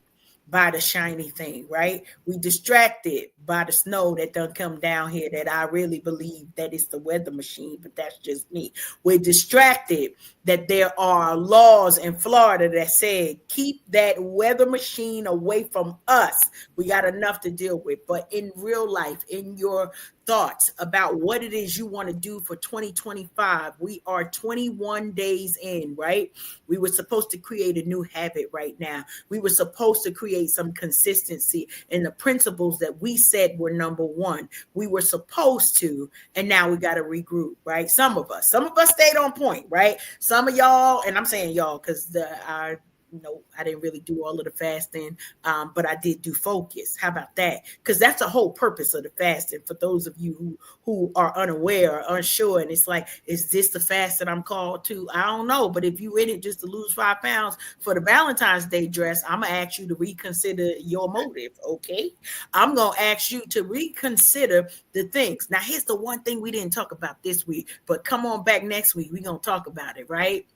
by the shiny thing, right? We distracted by the snow that done come down here that I really believe that it's the weather machine, but that's just me. We're distracted that there are laws in Florida that said keep that weather machine away from us. We got enough to deal with. But in real life, in your thoughts about what it is you want to do for 2025, we are 21 days in, right? We were supposed to create a new habit right now. We were supposed to create some consistency in the principles that we said were number one. We were supposed to, and now we got to regroup, right? Some of us stayed on point, right? Some of y'all, and I'm saying y'all because I didn't really do all of the fasting, but I did do focus. How about that? Because that's the whole purpose of the fasting. For those of you who are unaware or unsure, and it's like, is this the fast that I'm called to? I don't know. But if you in it just to lose 5 pounds for the Valentine's Day dress, I'm gonna ask you to reconsider your motive. Okay, I'm gonna ask you to reconsider the things. Now, here's the one thing we didn't talk about this week, but come on back next week. We're gonna talk about it, right?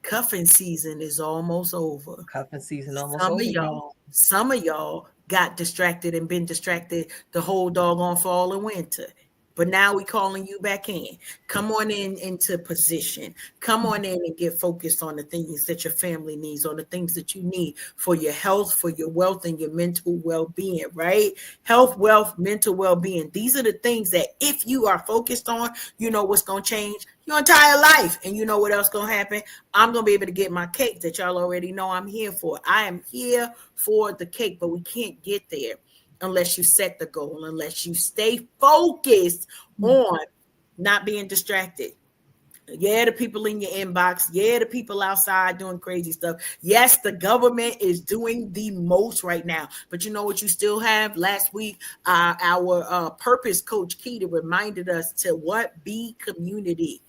Cuffing season is almost over. Cuffing season almost over. Some of y'all got distracted and been distracted the whole doggone fall and winter. But now we calling you back in. Come on in into position. Come on in and get focused on the things that your family needs, on the things that you need for your health, for your wealth, and your mental well-being, right? Health, wealth, mental well-being. These are the things that if you are focused on, you know what's going to change your entire life. And you know what else going to happen? I'm going to be able to get my cake that y'all already know I'm here for. I am here for the cake, but we can't get there unless you set the goal, unless you stay focused on not being distracted. Yeah, the people in your inbox. Yeah, the people outside doing crazy stuff. Yes, the government is doing the most right now. But you know what you still have? Last week, our purpose coach, Keita, reminded us to what? Be community.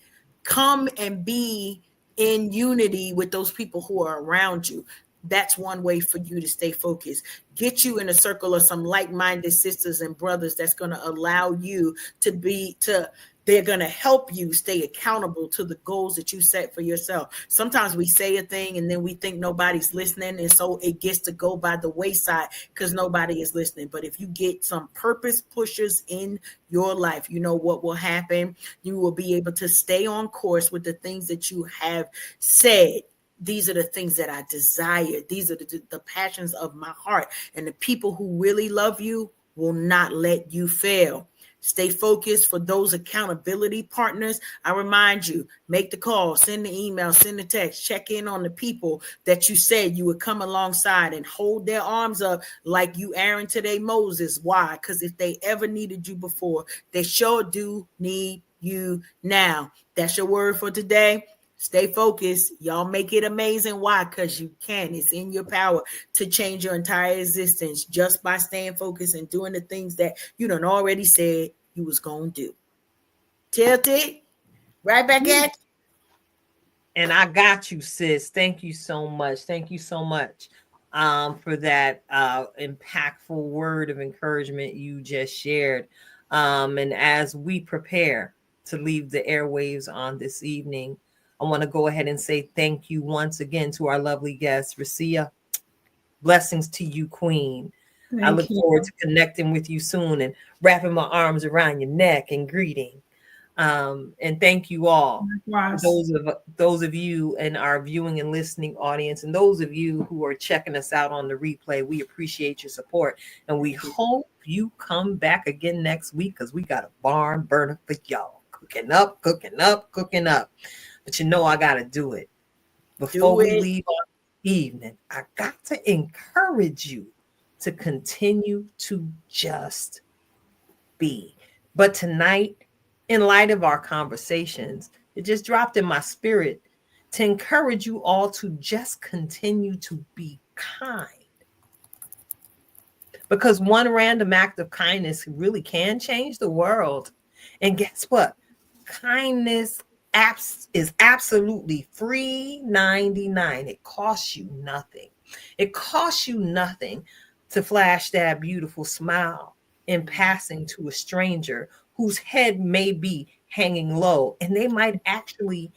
Come and be in unity with those people who are around you. That's one way for you to stay focused. Get you in a circle of some like-minded sisters and brothers that's going to allow you they're going to help you stay accountable to the goals that you set for yourself. Sometimes we say a thing and then we think nobody's listening, and so it gets to go by the wayside because nobody is listening. But if you get some purpose pushers in your life, you know what will happen? You will be able to stay on course with the things that you have said. These are the things that I desire. These are the passions of my heart. And the people who really love you will not let you fail. Stay focused for those accountability partners. I remind you, make the call, send the email, send the text, check in on the people that you said you would come alongside and hold their arms up like you Aaron today Moses. Why? Because if they ever needed you before, they sure do need you now. That's your word for today. Stay focused. Y'all make it amazing. Why? Because you can. It's in your power to change your entire existence just by staying focused and doing the things that you done already said you was going to do. Tilted. Right back at you. And I got you, sis. Thank you so much. Thank you so much for that impactful word of encouragement you just shared. And as we prepare to leave the airwaves on this evening, I want to go ahead and say thank you once again to our lovely guest, Recia. Blessings to you, Queen. I look forward to connecting with you soon and wrapping my arms around your neck and greeting. And thank you all. Those of you in our viewing and listening audience, and those of you who are checking us out on the replay, we appreciate your support. And we hope you come back again next week because we got a barn burner for y'all. Cooking up. But you know I got to do it. Before we leave on the evening, I got to encourage you to continue to just be. But tonight, in light of our conversations, it just dropped in my spirit to encourage you all to just continue to be kind. Because one random act of kindness really can change the world. And guess what? Kindness is absolutely free 99. It costs you nothing. It costs you nothing to flash that beautiful smile in passing to a stranger whose head may be hanging low and they might actually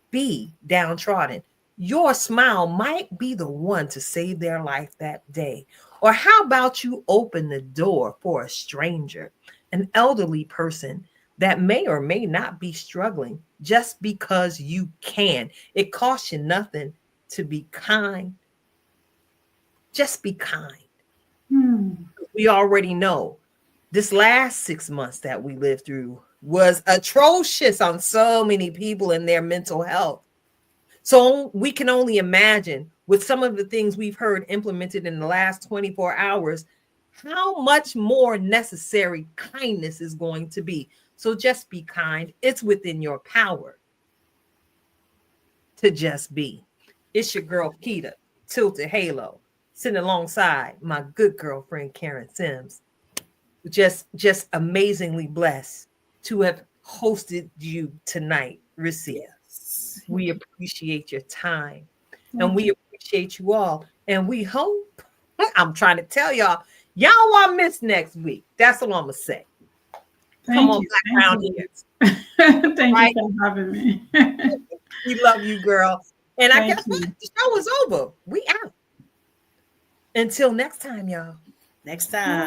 be downtrodden. Your smile might be the one to save their life that day. Or how about you open the door for a stranger, an elderly person that may or may not be struggling, just because you can? It costs you nothing to be kind. Just be kind. We already know this last 6 months that we lived through was atrocious on so many people and their mental health. So we can only imagine, with some of the things we've heard implemented in the last 24 hours, how much more necessary kindness is going to be. So just be kind. It's within your power to just be. It's your girl, Keita, Tilted Halo, sitting alongside my good girlfriend, Karen Sims. Just amazingly blessed to have hosted you tonight, Recia. We appreciate your time, and we appreciate you all. And we hope, I'm trying to tell y'all won't miss next week. That's all I'm going to say. Come on back around here. Thank you for having me. We love you, girl. And I guess what? The show is over. We out. Until next time, y'all. Next time.